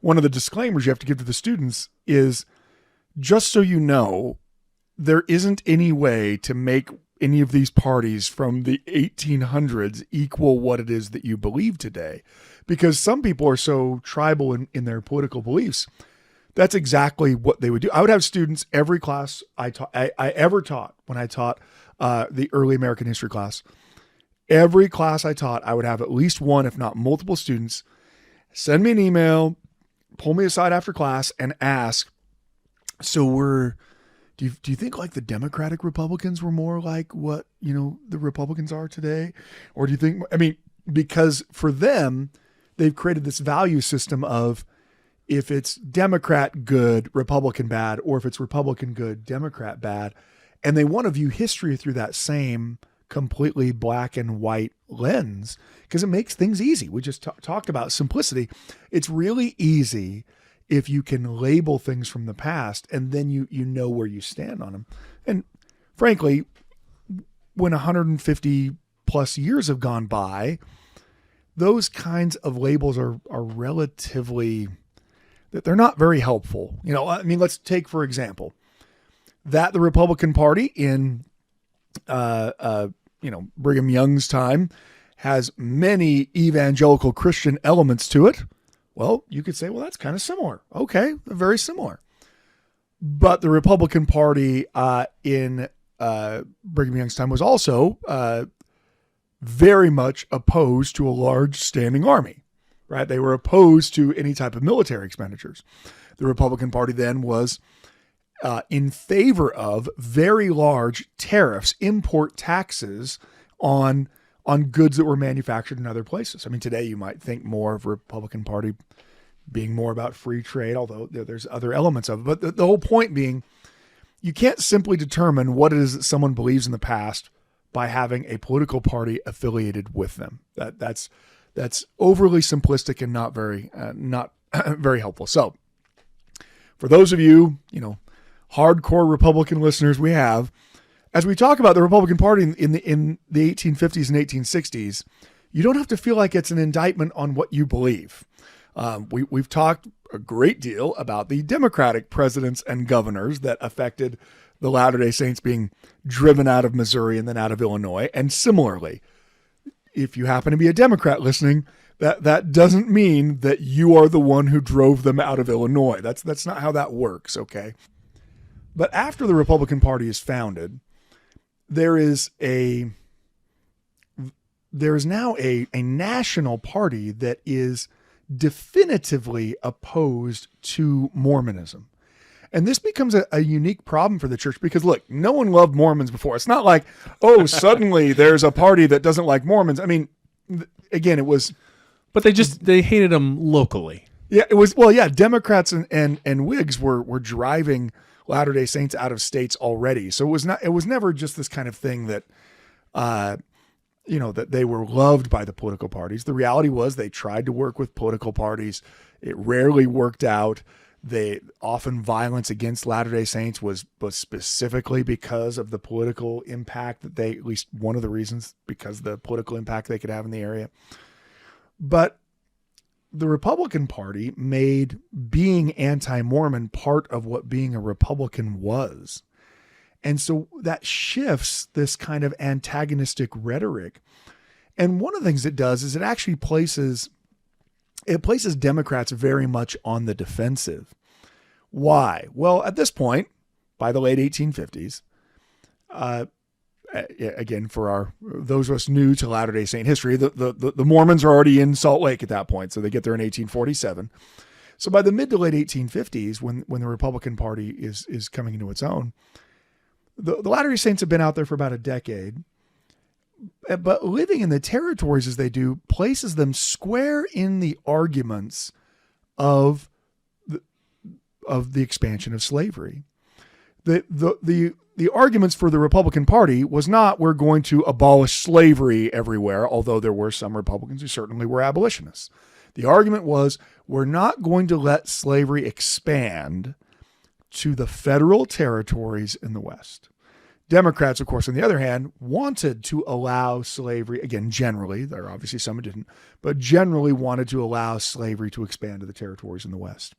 one of the disclaimers you have to give to the students is, just so you know, there isn't any way to make any of these parties from the 1800s equal what it is that you believe today. Because some people are so tribal in their political beliefs. That's exactly what they would do. I would have students every class I ever taught when I taught the early American history class. Every class I taught, I would have at least one, if not multiple students, send me an email, pull me aside after class and ask, so do you think like the Democratic Republicans were more like what, the Republicans are today? Or do you think, because for them, they've created this value system of, if it's Democrat good, Republican bad, or if it's Republican good, Democrat bad. And they want to view history through that same completely black and white lens because it makes things easy. We just talked about simplicity. It's really easy if you can label things from the past and then you know where you stand on them. And frankly, when 150 plus years have gone by, those kinds of labels are relatively... that they're not very helpful. Let's take, for example, that the Republican Party in, Brigham Young's time has many evangelical Christian elements to it. Well, you could say, well, that's kind of similar. Okay, very similar. But the Republican Party in Brigham Young's time was also very much opposed to a large standing army, right? They were opposed to any type of military expenditures. The Republican Party then was in favor of very large tariffs, import taxes on goods that were manufactured in other places. I mean, today you might think more of Republican Party being more about free trade, although there's other elements of it. But the whole point being, you can't simply determine what it is that someone believes in the past by having a political party affiliated with them. That's overly simplistic and not very helpful. So, for those of you, hardcore Republican listeners we have, as we talk about the Republican Party in the 1850s and 1860s, you don't have to feel like it's an indictment on what you believe. We've talked a great deal about the Democratic presidents and governors that affected the Latter-day Saints being driven out of Missouri and then out of Illinois. And similarly, if you happen to be a Democrat listening, that doesn't mean that you are the one who drove them out of Illinois. That's not how that works, okay? But after the Republican Party is founded, there is now a national party that is definitively opposed to Mormonism. And this becomes a unique problem for the church because, look, no one loved Mormons before. It's not like, oh, suddenly there's a party that doesn't like Mormons. I mean, again, it was... But they hated them locally. Yeah, it was... Well, yeah, Democrats and Whigs were driving Latter-day Saints out of states already. So it was never just this kind of thing that... that they were loved by the political parties. The reality was they tried to work with political parties. It rarely worked out. Often violence against Latter-day Saints was specifically because of the political impact that at least one of the reasons, because of the political impact they could have in the area. But the Republican Party made being anti-Mormon part of what being a Republican was. And so that shifts this kind of antagonistic rhetoric. And one of the things it does is it actually places Democrats very much on the defensive. Why? Well, at this point, by the late 1850s, again, for those of us new to Latter-day Saint history, the Mormons are already in Salt Lake at that point, so they get there in 1847. So by the mid to late 1850s, when the Republican Party is coming into its own, the Latter-day Saints have been out there for about a decade, but living in the territories as they do places them square in the arguments of the expansion of slavery. The arguments for the Republican Party was not we're going to abolish slavery everywhere, although there were some Republicans who certainly were abolitionists. The argument was we're not going to let slavery expand to the federal territories in the West. Democrats, of course, on the other hand, wanted to allow slavery, again, generally, there are obviously some who didn't, but generally wanted to allow slavery to expand to the territories in the West.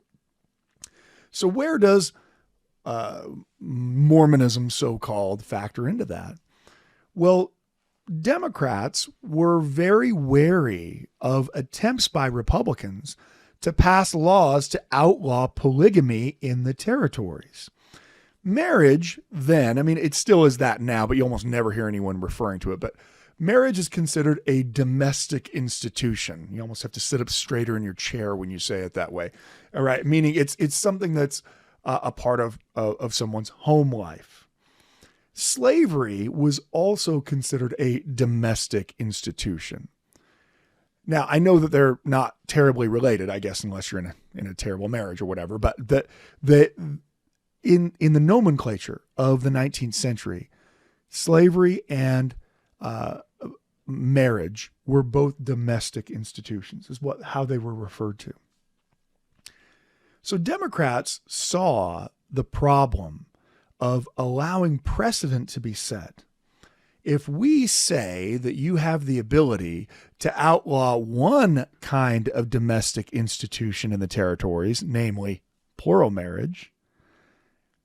So where does Mormonism, so-called, factor into that? Well, Democrats were very wary of attempts by Republicans to pass laws to outlaw polygamy in the territories. Marriage then, I mean, it still is that now, but you almost never hear anyone referring to it, but marriage is considered a domestic institution. You almost have to sit up straighter in your chair when you say it that way. All right. Meaning it's something that's a part of someone's home life. Slavery was also considered a domestic institution. Now, I know that they're not terribly related, I guess, unless you're in a terrible marriage or whatever, but in the nomenclature of the 19th century, slavery and marriage were both domestic institutions, is how they were referred to. So Democrats saw the problem of allowing precedent to be set. If we say that you have the ability to outlaw one kind of domestic institution in the territories, namely plural marriage,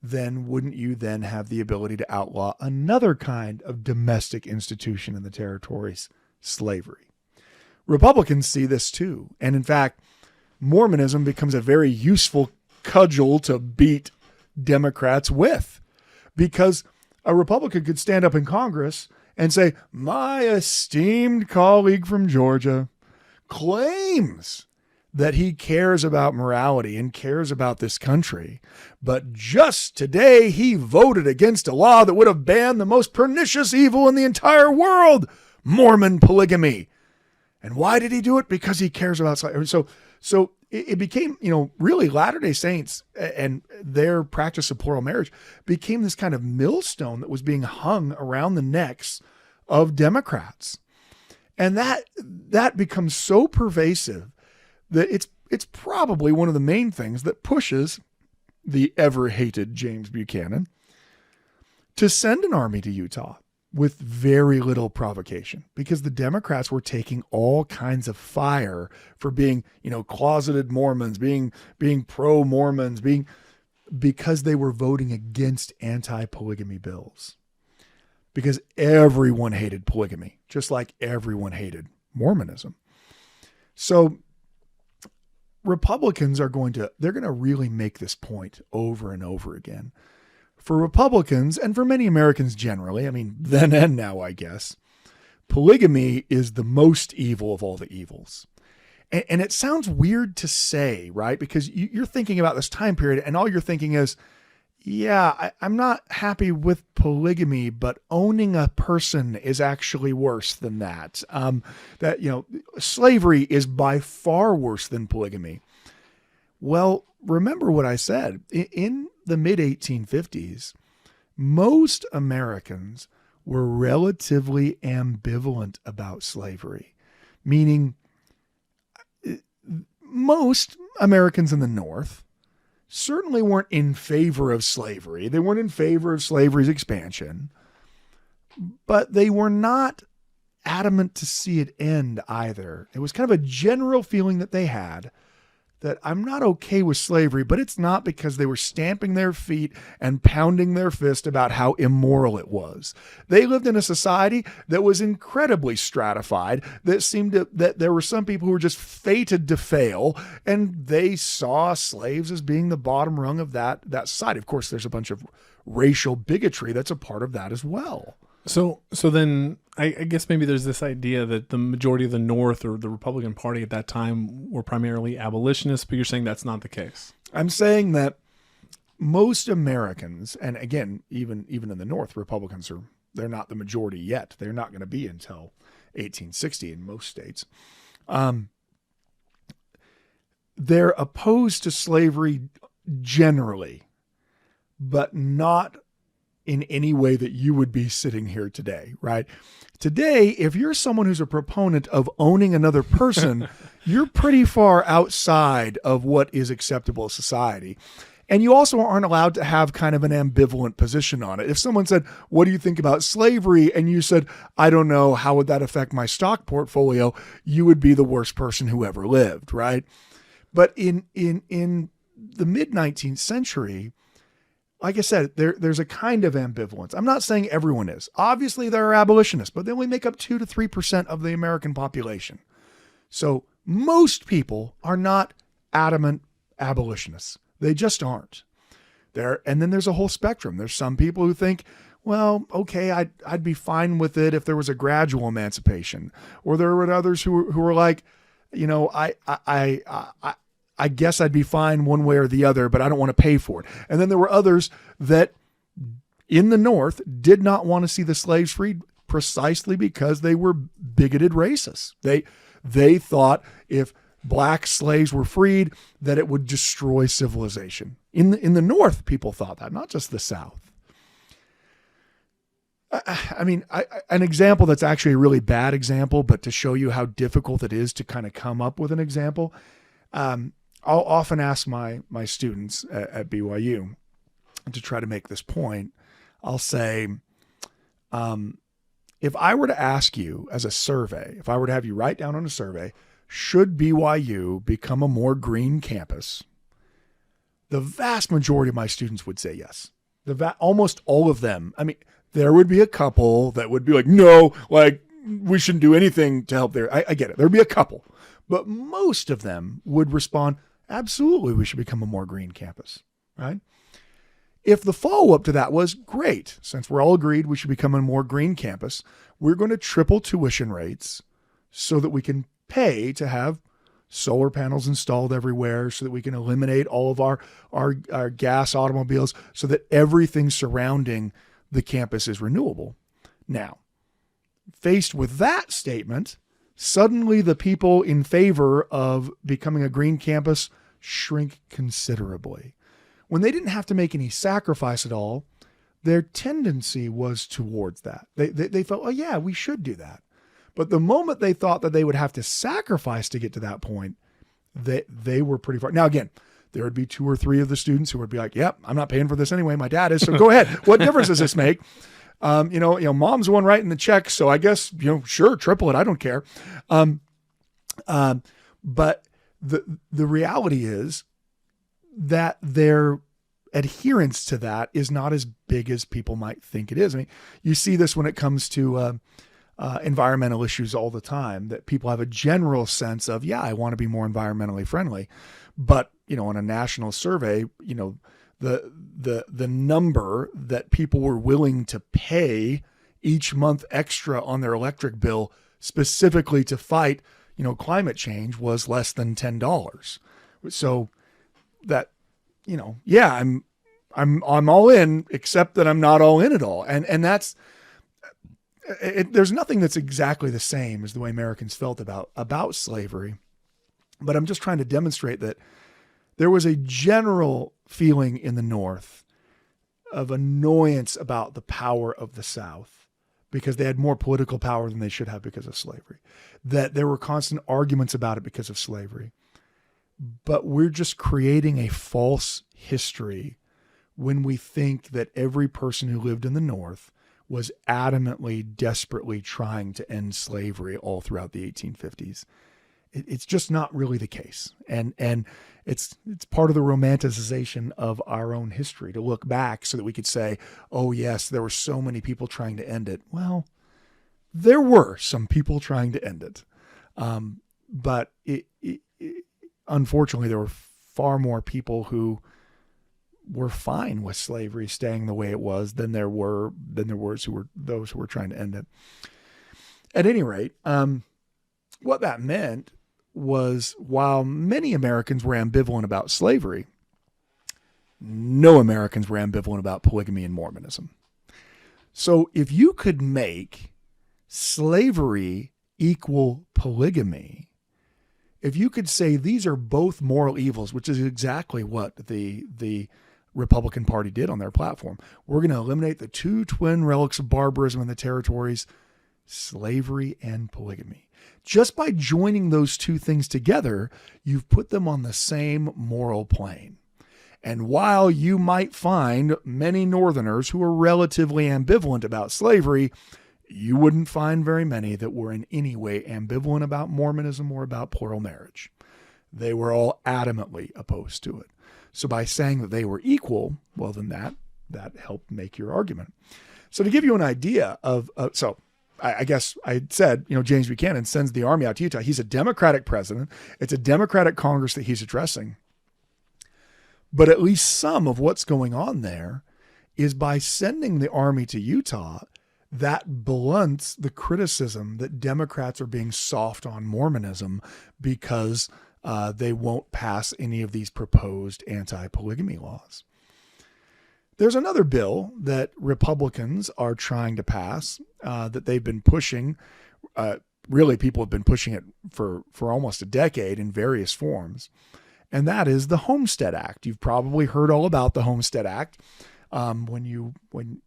then wouldn't you then have the ability to outlaw another kind of domestic institution in the territories, slavery? Republicans see this too. And in fact, Mormonism becomes a very useful cudgel to beat Democrats with, because a Republican could stand up in Congress and say, my esteemed colleague from Georgia claims that he cares about morality and cares about this country, but just today he voted against a law that would have banned the most pernicious evil in the entire world, Mormon polygamy. And why did he do it? Because he cares about slavery. So it became, really Latter-day Saints and their practice of plural marriage became this kind of millstone that was being hung around the necks of Democrats. And that becomes so pervasive that it's probably one of the main things that pushes the ever-hated James Buchanan to send an army to Utah with very little provocation, because the Democrats were taking all kinds of fire for being, closeted Mormons, being pro-Mormons, because they were voting against anti-polygamy bills. Because everyone hated polygamy, just like everyone hated Mormonism. So Republicans they're going to really make this point over and over again. For Republicans, and for many Americans generally, then and now, I guess, polygamy is the most evil of all the evils. And it sounds weird to say, right? Because you're thinking about this time period and all you're thinking is, I'm not happy with polygamy, but owning a person is actually worse than that. Slavery is by far worse than polygamy. Well, remember what I said. In the mid-1850s, most Americans were relatively ambivalent about slavery, meaning most Americans in the North certainly weren't in favor of slavery. They weren't in favor of slavery's expansion, but they were not adamant to see it end either. It was kind of a general feeling that they had that I'm not okay with slavery, but it's not because they were stamping their feet and pounding their fist about how immoral it was. They lived in a society that was incredibly stratified, that there were some people who were just fated to fail, and they saw slaves as being the bottom rung of that society. Of course, there's a bunch of racial bigotry that's a part of that as well. So then I guess maybe there's this idea that the majority of the North or the Republican Party at that time were primarily abolitionists, but you're saying that's not the case. I'm saying that most Americans, and again, even in the North, Republicans they're not the majority yet. They're not going to be until 1860 in most states. They're opposed to slavery generally, but not in any way that you would be sitting here today, right? Today, if you're someone who's a proponent of owning another person, you're pretty far outside of what is acceptable in society. And you also aren't allowed to have kind of an ambivalent position on it. If someone said, what do you think about slavery? And you said, I don't know, how would that affect my stock portfolio? You would be the worst person who ever lived, right? But in the mid-19th century, like I said, there's a kind of ambivalence. I'm not saying everyone is. Obviously, there are abolitionists, but they only make up 2 to 3% of the American population. So most people are not adamant abolitionists. They just aren't. And then there's a whole spectrum. There's some people who think, well, okay, I'd be fine with it if there was a gradual emancipation. Or there were others who were like, I guess I'd be fine one way or the other, but I don't want to pay for it. And then there were others that in the North did not want to see the slaves freed precisely because they were bigoted racists. They thought if black slaves were freed, that it would destroy civilization. In the North, people thought that, not just the South. An example that's actually a really bad example, but to show you how difficult it is to kind of come up with an example, I'll often ask my students at BYU to try to make this point. I'll say, if I were to ask you as a survey, if I were to have you write down on a survey, should BYU become a more green campus? The vast majority of my students would say yes. Almost all of them. There would be a couple that would be like, no, we shouldn't do anything to help there. I get it. There'd be a couple. But most of them would respond, absolutely, we should become a more green campus, right? If the follow-up to that was, great, since we're all agreed we should become a more green campus, we're going to triple tuition rates so that we can pay to have solar panels installed everywhere, so that we can eliminate all of our gas automobiles, so that everything surrounding the campus is renewable. Now, faced with that statement, suddenly the people in favor of becoming a green campus shrink considerably. When they didn't have to make any sacrifice at all, their tendency was towards that. They felt, oh yeah, we should do that. But the moment they thought that they would have to sacrifice to get to that point, they were pretty far. Now, again, there would be 2 or 3 of the students who would be like, yep, I'm not paying for this anyway. My dad is, so go ahead. What difference does this make? Mom's the one writing the check. So I guess, sure, triple it. I don't care. But the reality is that their adherence to that is not as big as people might think it is. I mean, you see this when it comes to environmental issues all the time, that people have a general sense of, yeah, I want to be more environmentally friendly. But, in a national survey, the number that people were willing to pay each month extra on their electric bill specifically to fight, climate change was less than $10. So that, yeah, I'm all in, except that I'm not all in at all. And that's, there's nothing that's exactly the same as the way Americans felt about slavery. But I'm just trying to demonstrate that there was a general feeling in the North of annoyance about the power of the South because they had more political power than they should have because of slavery, that there were constant arguments about it because of slavery. But we're just creating a false history when we think that every person who lived in the North was adamantly, desperately trying to end slavery all throughout the 1850s. It's just not really the case. And it's part of the romanticization of our own history to look back so that we could say, oh yes, there were so many people trying to end it. Well, there were some people trying to end it. But unfortunately, there were far more people who were fine with slavery staying the way it was than there were those who were trying to end it. At any rate, what that meant was, while many Americans were ambivalent about slavery, no Americans were ambivalent about polygamy and Mormonism. So if you could make slavery equal polygamy, if you could say these are both moral evils, which is exactly what the Republican Party did on their platform, we're going to eliminate the 2 twin relics of barbarism in the territories, slavery and polygamy. Just by joining those 2 things together, you've put them on the same moral plane. And while you might find many Northerners who are relatively ambivalent about slavery, you wouldn't find very many that were in any way ambivalent about Mormonism or about plural marriage. They were all adamantly opposed to it. So by saying that they were equal, well, then that helped make your argument. So to give you an idea of, I guess I said, James Buchanan sends the army out to Utah. He's a Democratic president. It's a Democratic Congress that he's addressing. But at least some of what's going on there is by sending the army to Utah, that blunts the criticism that Democrats are being soft on Mormonism because they won't pass any of these proposed anti-polygamy laws. There's another bill that Republicans are trying to pass that they've been pushing. Really, people have been pushing it for almost a decade in various forms. And that is the Homestead Act. You've probably heard all about the Homestead Act. When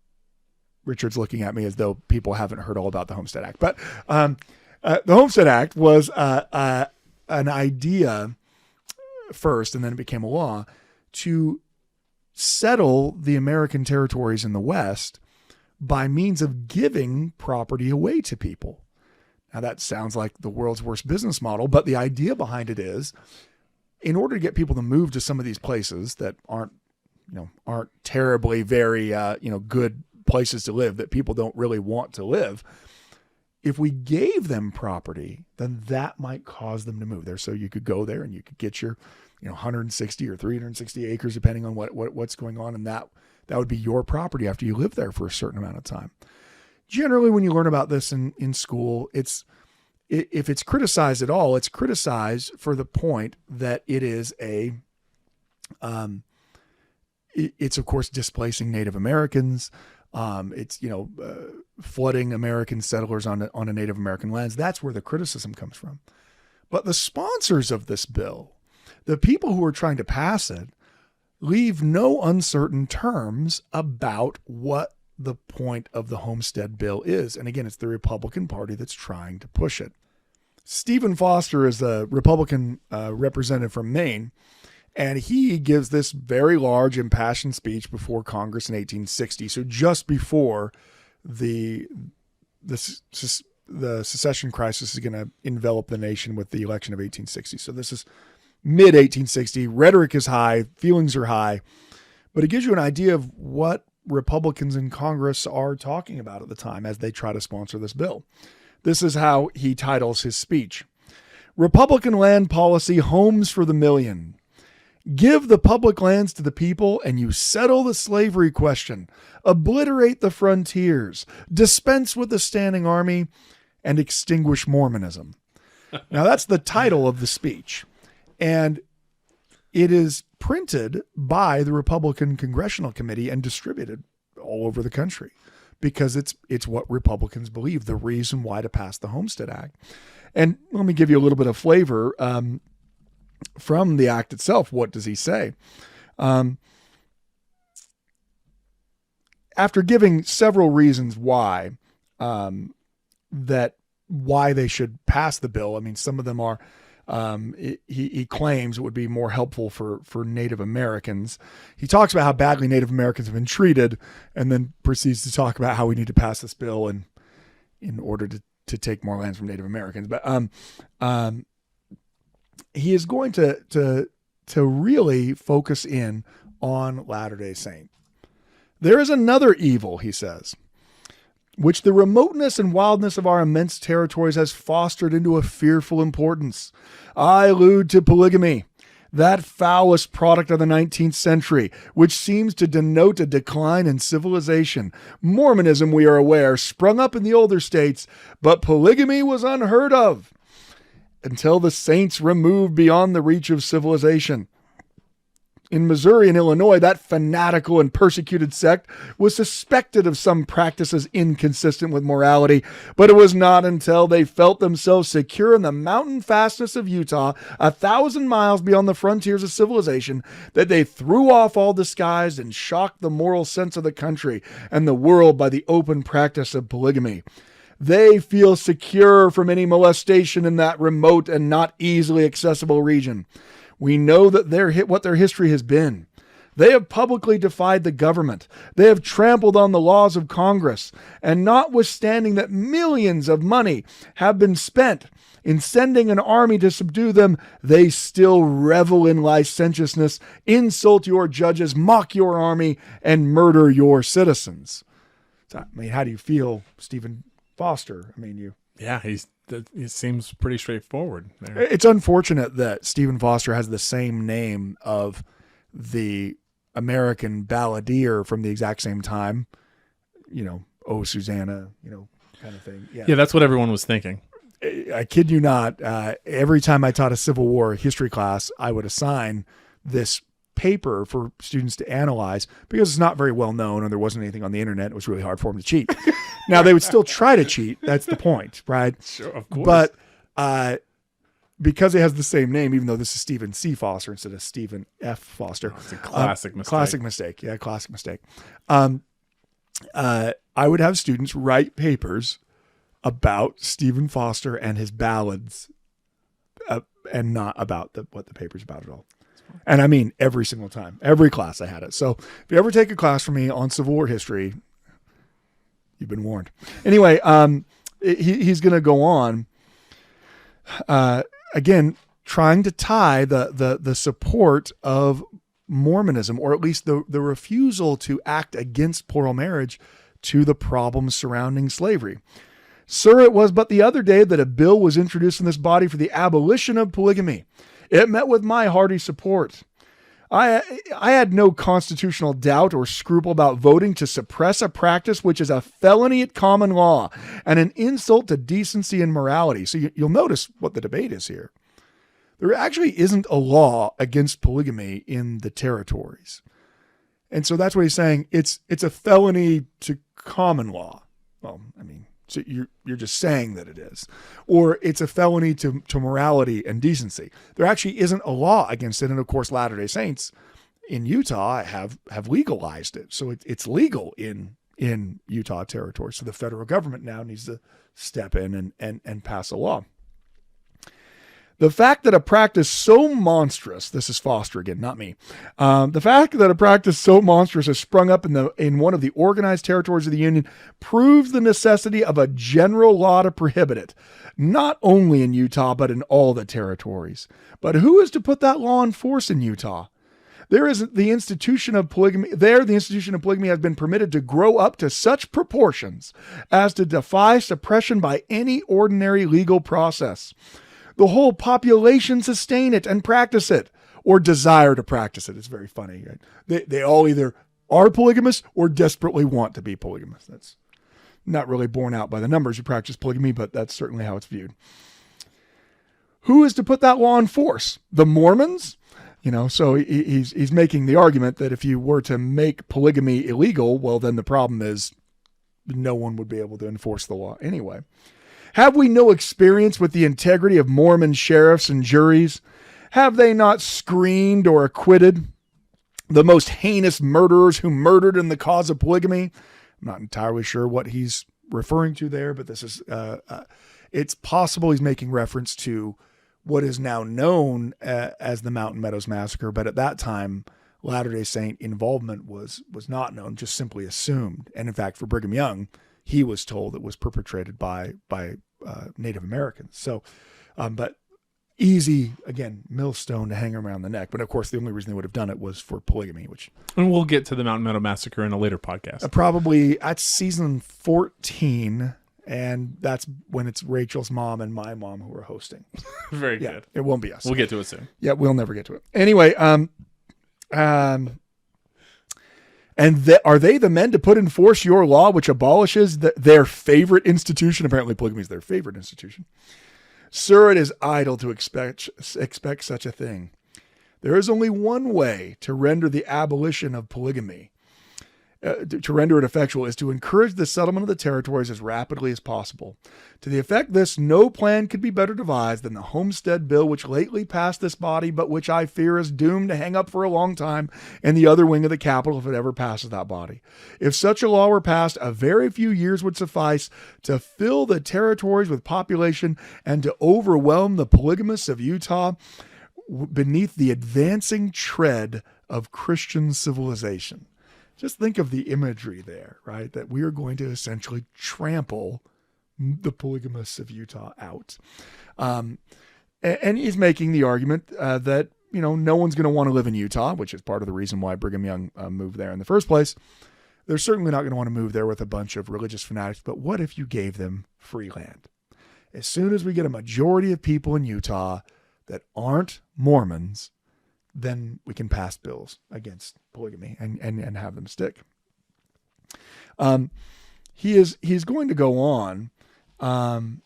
Richard's looking at me as though people haven't heard all about the Homestead Act. But the Homestead Act was an idea first, and then it became a law, to settle the American territories in the West by means of giving property away to people. Now that sounds like the world's worst business model, but the idea behind it is, in order to get people to move to some of these places that aren't terribly very, good places to live, that people don't really want to live, if we gave them property, then that might cause them to move there. So you could go there and you could get your, 160 or 360 acres, depending on what's going on in That would be your property after you live there for a certain amount of time. Generally, when you learn about this in school, if it's criticized at all, it's criticized for the point that it is it's of course displacing Native Americans. It's flooding American settlers on a Native American lands. That's where the criticism comes from. But the sponsors of this bill, the people who are trying to pass it, leave no uncertain terms about what the point of the Homestead bill is. And again, it's the Republican Party that's trying to push it. Stephen Foster is a Republican representative from Maine, and he gives this very large, impassioned speech before Congress in 1860. So just before the secession crisis is going to envelop the nation with the election of 1860. So this is mid 1860. Rhetoric is high, feelings are high, but it gives you an idea of what Republicans in Congress are talking about at the time as they try to sponsor this bill. This is how he titles his speech. Republican land policy, homes for the million. Give the public lands to the people and you settle the slavery question, obliterate the frontiers, dispense with the standing army, and extinguish Mormonism. Now that's the title of the speech. And it is printed by the Republican Congressional Committee and distributed all over the country because it's what Republicans believe, the reason why to pass the Homestead Act. And let me give you a little bit of flavor from the act itself. What does he say? After giving several reasons why why they should pass the bill, I mean, some of them are he claims it would be more helpful for Native Americans. He talks about how badly Native Americans have been treated, and then proceeds to talk about how we need to pass this bill in order to take more lands from Native Americans. But he is going to really focus in on Latter-day Saint. There is another evil, he says, which the remoteness and wildness of our immense territories has fostered into a fearful importance. I allude to polygamy, that foulest product of the 19th century, which seems to denote a decline in civilization. Mormonism, we are aware, sprung up in the older states, but polygamy was unheard of until the saints removed beyond the reach of civilization. In Missouri and Illinois, that fanatical and persecuted sect was suspected of some practices inconsistent with morality, but it was not until they felt themselves secure in the mountain fastness of Utah, 1,000 miles beyond the frontiers of civilization, that they threw off all disguise and shocked the moral sense of the country and the world by the open practice of polygamy. They feel secure from any molestation in that remote and not easily accessible region. We know that what their history has been. They have publicly defied the government. They have trampled on the laws of Congress. And notwithstanding that millions of money have been spent in sending an army to subdue them, they still revel in licentiousness, insult your judges, mock your army, and murder your citizens. So, I mean, how do you feel, Stephen Foster? I mean, Yeah, it seems pretty straightforward there. It's unfortunate that Stephen Foster has the same name of the American balladeer from the exact same time, Oh, Susanna, kind of thing. Yeah, that's what everyone was thinking. I kid you not. Every time I taught a Civil War history class, I would assign this paper for students to analyze because it's not very well known and there wasn't anything on the internet. It was really hard for them to cheat. Now they would still try to cheat. That's the point, right? Sure, of course. But because it has the same name, even though this is Stephen C. Foster instead of Stephen F. Foster. Oh, it's a classic mistake. Classic mistake. Yeah, classic mistake. I would have students write papers about Stephen Foster and his ballads and not about what the paper's about at all. And I mean, every single time, every class I had it. So if you ever take a class from me on Civil War history, you've been warned. Anyway, he's going to go on, again, trying to tie the support of Mormonism, or at least the refusal to act against plural marriage, to the problems surrounding slavery. Sir, it was but the other day that a bill was introduced in this body for the abolition of polygamy. It met with my hearty support. I had no constitutional doubt or scruple about voting to suppress a practice which is a felony at common law and an insult to decency and morality. So you'll notice what the debate is here. There actually isn't a law against polygamy in the territories. And so that's what he's saying. It's a felony to common law. Well, I mean, so you're just saying that it is. Or it's a felony to morality and decency. There actually isn't a law against it. And of course, Latter-day Saints in Utah have legalized it. So it's legal in Utah territory. So the federal government now needs to step in and pass a law. The fact that a practice so monstrous, this is Foster again, not me. The fact that a practice so monstrous has sprung up in one of the organized territories of the Union proves the necessity of a general law to prohibit it, not only in Utah, but in all the territories. But who is to put that law in force in Utah? The institution of polygamy has been permitted to grow up to such proportions as to defy suppression by any ordinary legal process. The whole population sustain it and practice it, or desire to practice it. It's very funny. Right? They all either are polygamous or desperately want to be polygamous. That's not really borne out by the numbers who practice polygamy, but that's certainly how it's viewed. Who is to put that law in force? The Mormons? So he's making the argument that if you were to make polygamy illegal, well, then the problem is no one would be able to enforce the law anyway. Have we no experience with the integrity of Mormon sheriffs and juries? Have they not screened or acquitted the most heinous murderers who murdered in the cause of polygamy? I'm not entirely sure what he's referring to there, but this is, it's possible he's making reference to what is now known as the Mountain Meadows Massacre. But at that time, Latter-day Saint involvement was not known, just simply assumed. And in fact, for Brigham Young, he was told it was perpetrated by Native Americans. So, but easy, again, millstone to hang around the neck. But of course, the only reason they would have done it was for polygamy, And we'll get to the Mountain Meadow Massacre in a later podcast. Probably at season 14. And that's when it's Rachel's mom and my mom who are hosting. Very good. It won't be us. We'll get to it soon. Yeah, we'll never get to it. Anyway, and are they the men to put in force your law, which abolishes their favorite institution? Apparently, polygamy is their favorite institution. Sir, it is idle to expect such a thing. There is only one way to render the abolition of polygamy, to render it effectual, is to encourage the settlement of the territories as rapidly as possible. To the effect this, no plan could be better devised than the Homestead Bill, which lately passed this body, but which I fear is doomed to hang up for a long time in the other wing of the Capitol if it ever passes that body. If such a law were passed, a very few years would suffice to fill the territories with population and to overwhelm the polygamists of Utah beneath the advancing tread of Christian civilization. Just think of the imagery there, right? That we are going to essentially trample the polygamists of Utah out. And he's making the argument that, no one's going to want to live in Utah, which is part of the reason why Brigham Young moved there in the first place. They're certainly not going to want to move there with a bunch of religious fanatics, but what if you gave them free land? As soon as we get a majority of people in Utah that aren't Mormons, then we can pass bills against polygamy and have them stick. He's going to go on, and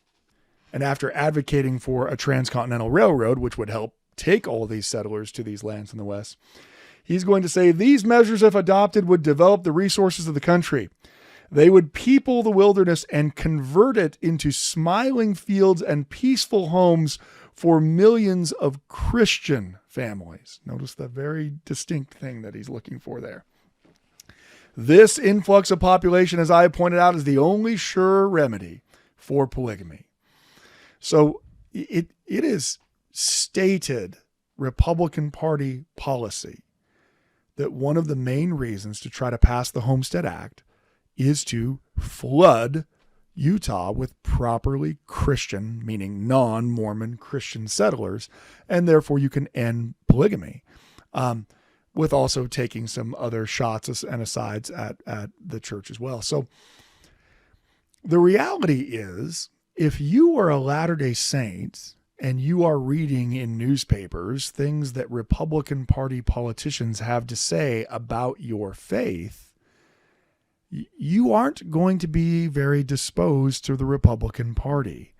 after advocating for a transcontinental railroad, which would help take all these settlers to these lands in the West, he's going to say these measures, if adopted, would develop the resources of the country. They would people the wilderness and convert it into smiling fields and peaceful homes for millions of Christian families. Notice the very distinct thing that he's looking for there. This influx of population, as I have pointed out, is the only sure remedy for polygamy. So it is stated Republican Party policy that one of the main reasons to try to pass the Homestead Act is to flood Utah with properly Christian, meaning non-Mormon Christian settlers, and therefore you can end polygamy, with also taking some other shots and asides at the church as well. So the reality is, if you are a Latter-day Saint and you are reading in newspapers things that Republican Party politicians have to say about your faith, you aren't going to be very disposed to the Republican Party.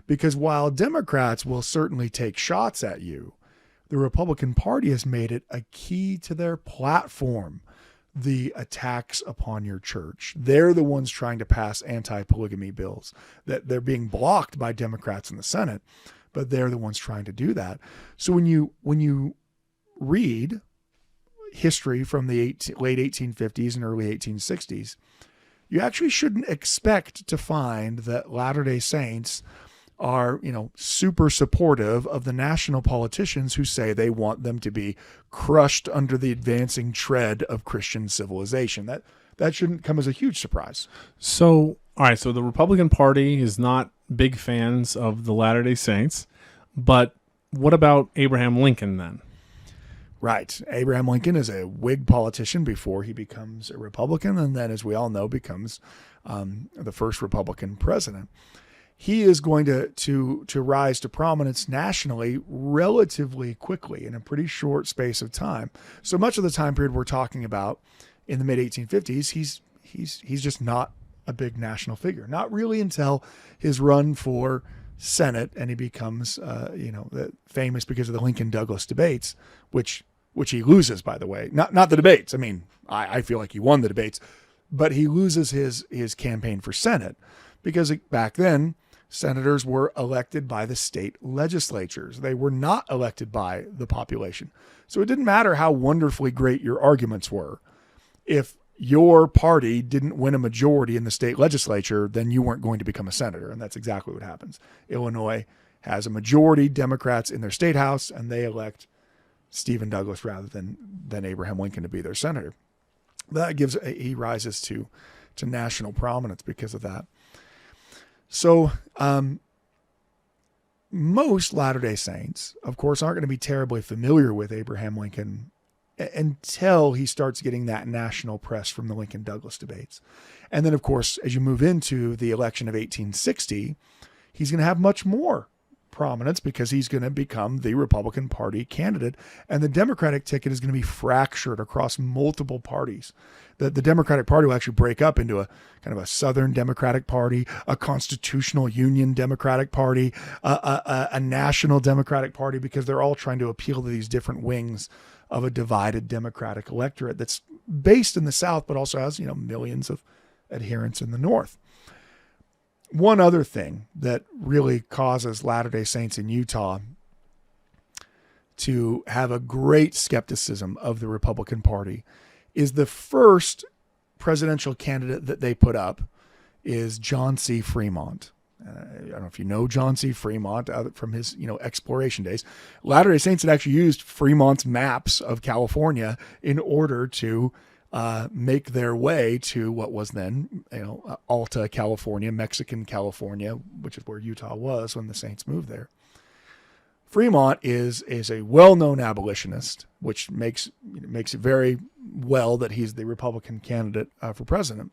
Because while Democrats will certainly take shots at you, the Republican Party has made it a key to their platform, the attacks upon your church. They're the ones trying to pass anti-polygamy bills. That they're being blocked by Democrats in the Senate, but they're the ones trying to do that. So when you read history from the late 1850s and early 1860s, you actually shouldn't expect to find that Latter-day Saints are, super supportive of the national politicians who say they want them to be crushed under the advancing tread of Christian civilization. That shouldn't come as a huge surprise. So, all right, so the Republican Party is not big fans of the Latter-day Saints, but what about Abraham Lincoln then? Right. Abraham Lincoln is a Whig politician before he becomes a Republican, and then, as we all know, becomes the first Republican president. He is going to rise to prominence nationally relatively quickly in a pretty short space of time. So much of the time period we're talking about in the mid-1850s, he's just not a big national figure. Not really until his run for Senate, and he becomes famous because of the Lincoln-Douglas debates, which he loses, by the way. Not the debates. I mean, I feel like he won the debates, but he loses his campaign for Senate because back then senators were elected by the state legislatures. They were not elected by the population. So it didn't matter how wonderfully great your arguments were. If your party didn't win a majority in the state legislature, then you weren't going to become a senator. And that's exactly what happens. Illinois has a majority Democrats in their state house, and they elect Stephen Douglas rather than Abraham Lincoln to be their senator. He rises to national prominence because of that. So most Latter-day Saints, of course, aren't going to be terribly familiar with Abraham Lincoln until he starts getting that national press from the Lincoln-Douglas debates. And then, of course, as you move into the election of 1860, he's going to have much more prominence because he's going to become the Republican Party candidate, and the Democratic ticket is going to be fractured across multiple parties. The Democratic Party will actually break up into a kind of a Southern Democratic Party, a Constitutional Union Democratic Party, a National Democratic Party, because they're all trying to appeal to these different wings of a divided Democratic electorate that's based in the South, but also has, millions of adherents in the North. One other thing that really causes Latter-day Saints in Utah to have a great skepticism of the Republican Party is the first presidential candidate that they put up is John C. Fremont. I don't know if you know John C. Fremont from his, exploration days. Latter-day Saints had actually used Fremont's maps of California in order to make their way to what was then, Alta California, Mexican California, which is where Utah was when the Saints moved there. Fremont is a well-known abolitionist, which makes it very well that he's the Republican candidate for president.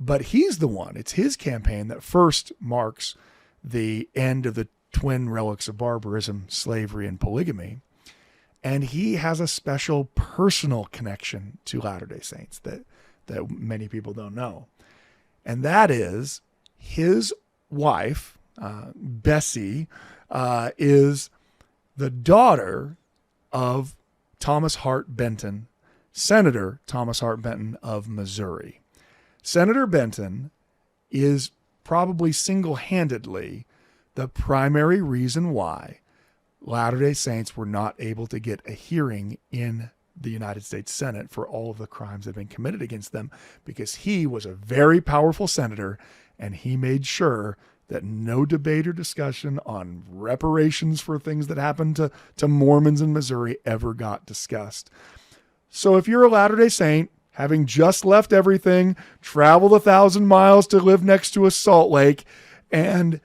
But he's the one, it's his campaign that first marks the end of the twin relics of barbarism, slavery, and polygamy. And he has a special personal connection to Latter-day Saints that many people don't know. And that is his wife, Bessie, is the daughter of Thomas Hart Benton, Senator Thomas Hart Benton of Missouri. Senator Benton is probably single-handedly the primary reason why Latter-day Saints were not able to get a hearing in the United States Senate for all of the crimes that had been committed against them, because he was a very powerful senator, and he made sure that no debate or discussion on reparations for things that happened to Mormons in Missouri ever got discussed. So if you're a Latter-day Saint, having just left everything, traveled 1,000 miles to live next to a salt lake, and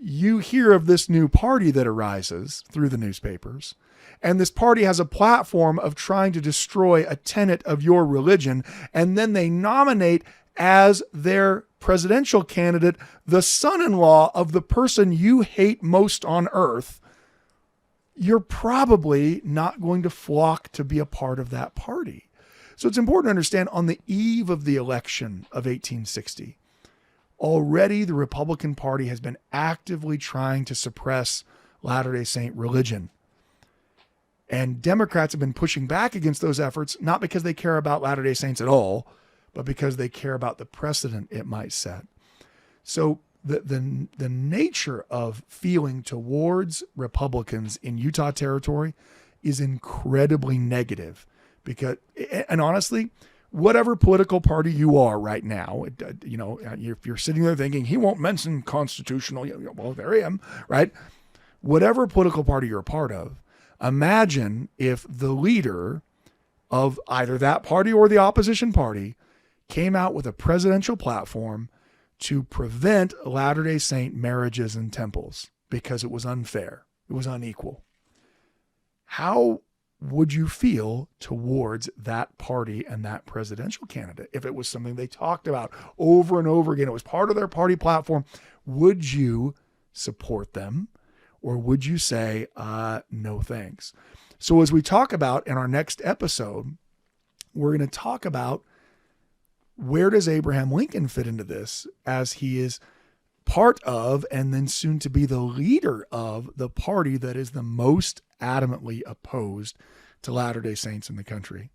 you hear of this new party that arises through the newspapers, and this party has a platform of trying to destroy a tenet of your religion, and then they nominate as their presidential candidate, the son-in-law of the person you hate most on earth, you're probably not going to flock to be a part of that party. So it's important to understand, on the eve of the election of 1860, already the Republican Party has been actively trying to suppress Latter-day Saint religion. And Democrats have been pushing back against those efforts, not because they care about Latter-day Saints at all, but because they care about the precedent it might set. So the nature of feeling towards Republicans in Utah Territory is incredibly negative. Because, and honestly, whatever political party you are right now, if you're sitting there thinking, he won't mention constitutional, well, there I am, right? Whatever political party you're a part of, imagine if the leader of either that party or the opposition party came out with a presidential platform to prevent Latter-day Saint marriages in temples because it was unfair, it was unequal. How would you feel towards that party and that presidential candidate if it was something they talked about over and over again? It was part of their party platform. Would you support them, or would you say, no thanks? So as we talk about in our next episode, we're going to talk about, where does Abraham Lincoln fit into this, as he is part of, and then soon to be the leader of, the party that is the most adamantly opposed to Latter-day Saints in the country.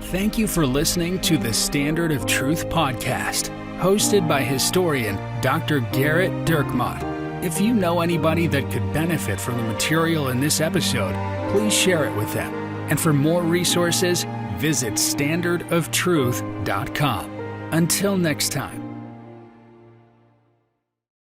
Thank you for listening to the Standard of Truth podcast, hosted by historian Dr. Garrett Dirkmaat. If you know anybody that could benefit from the material in this episode, please share it with them. And for more resources, visit standardoftruth.com. Until next time.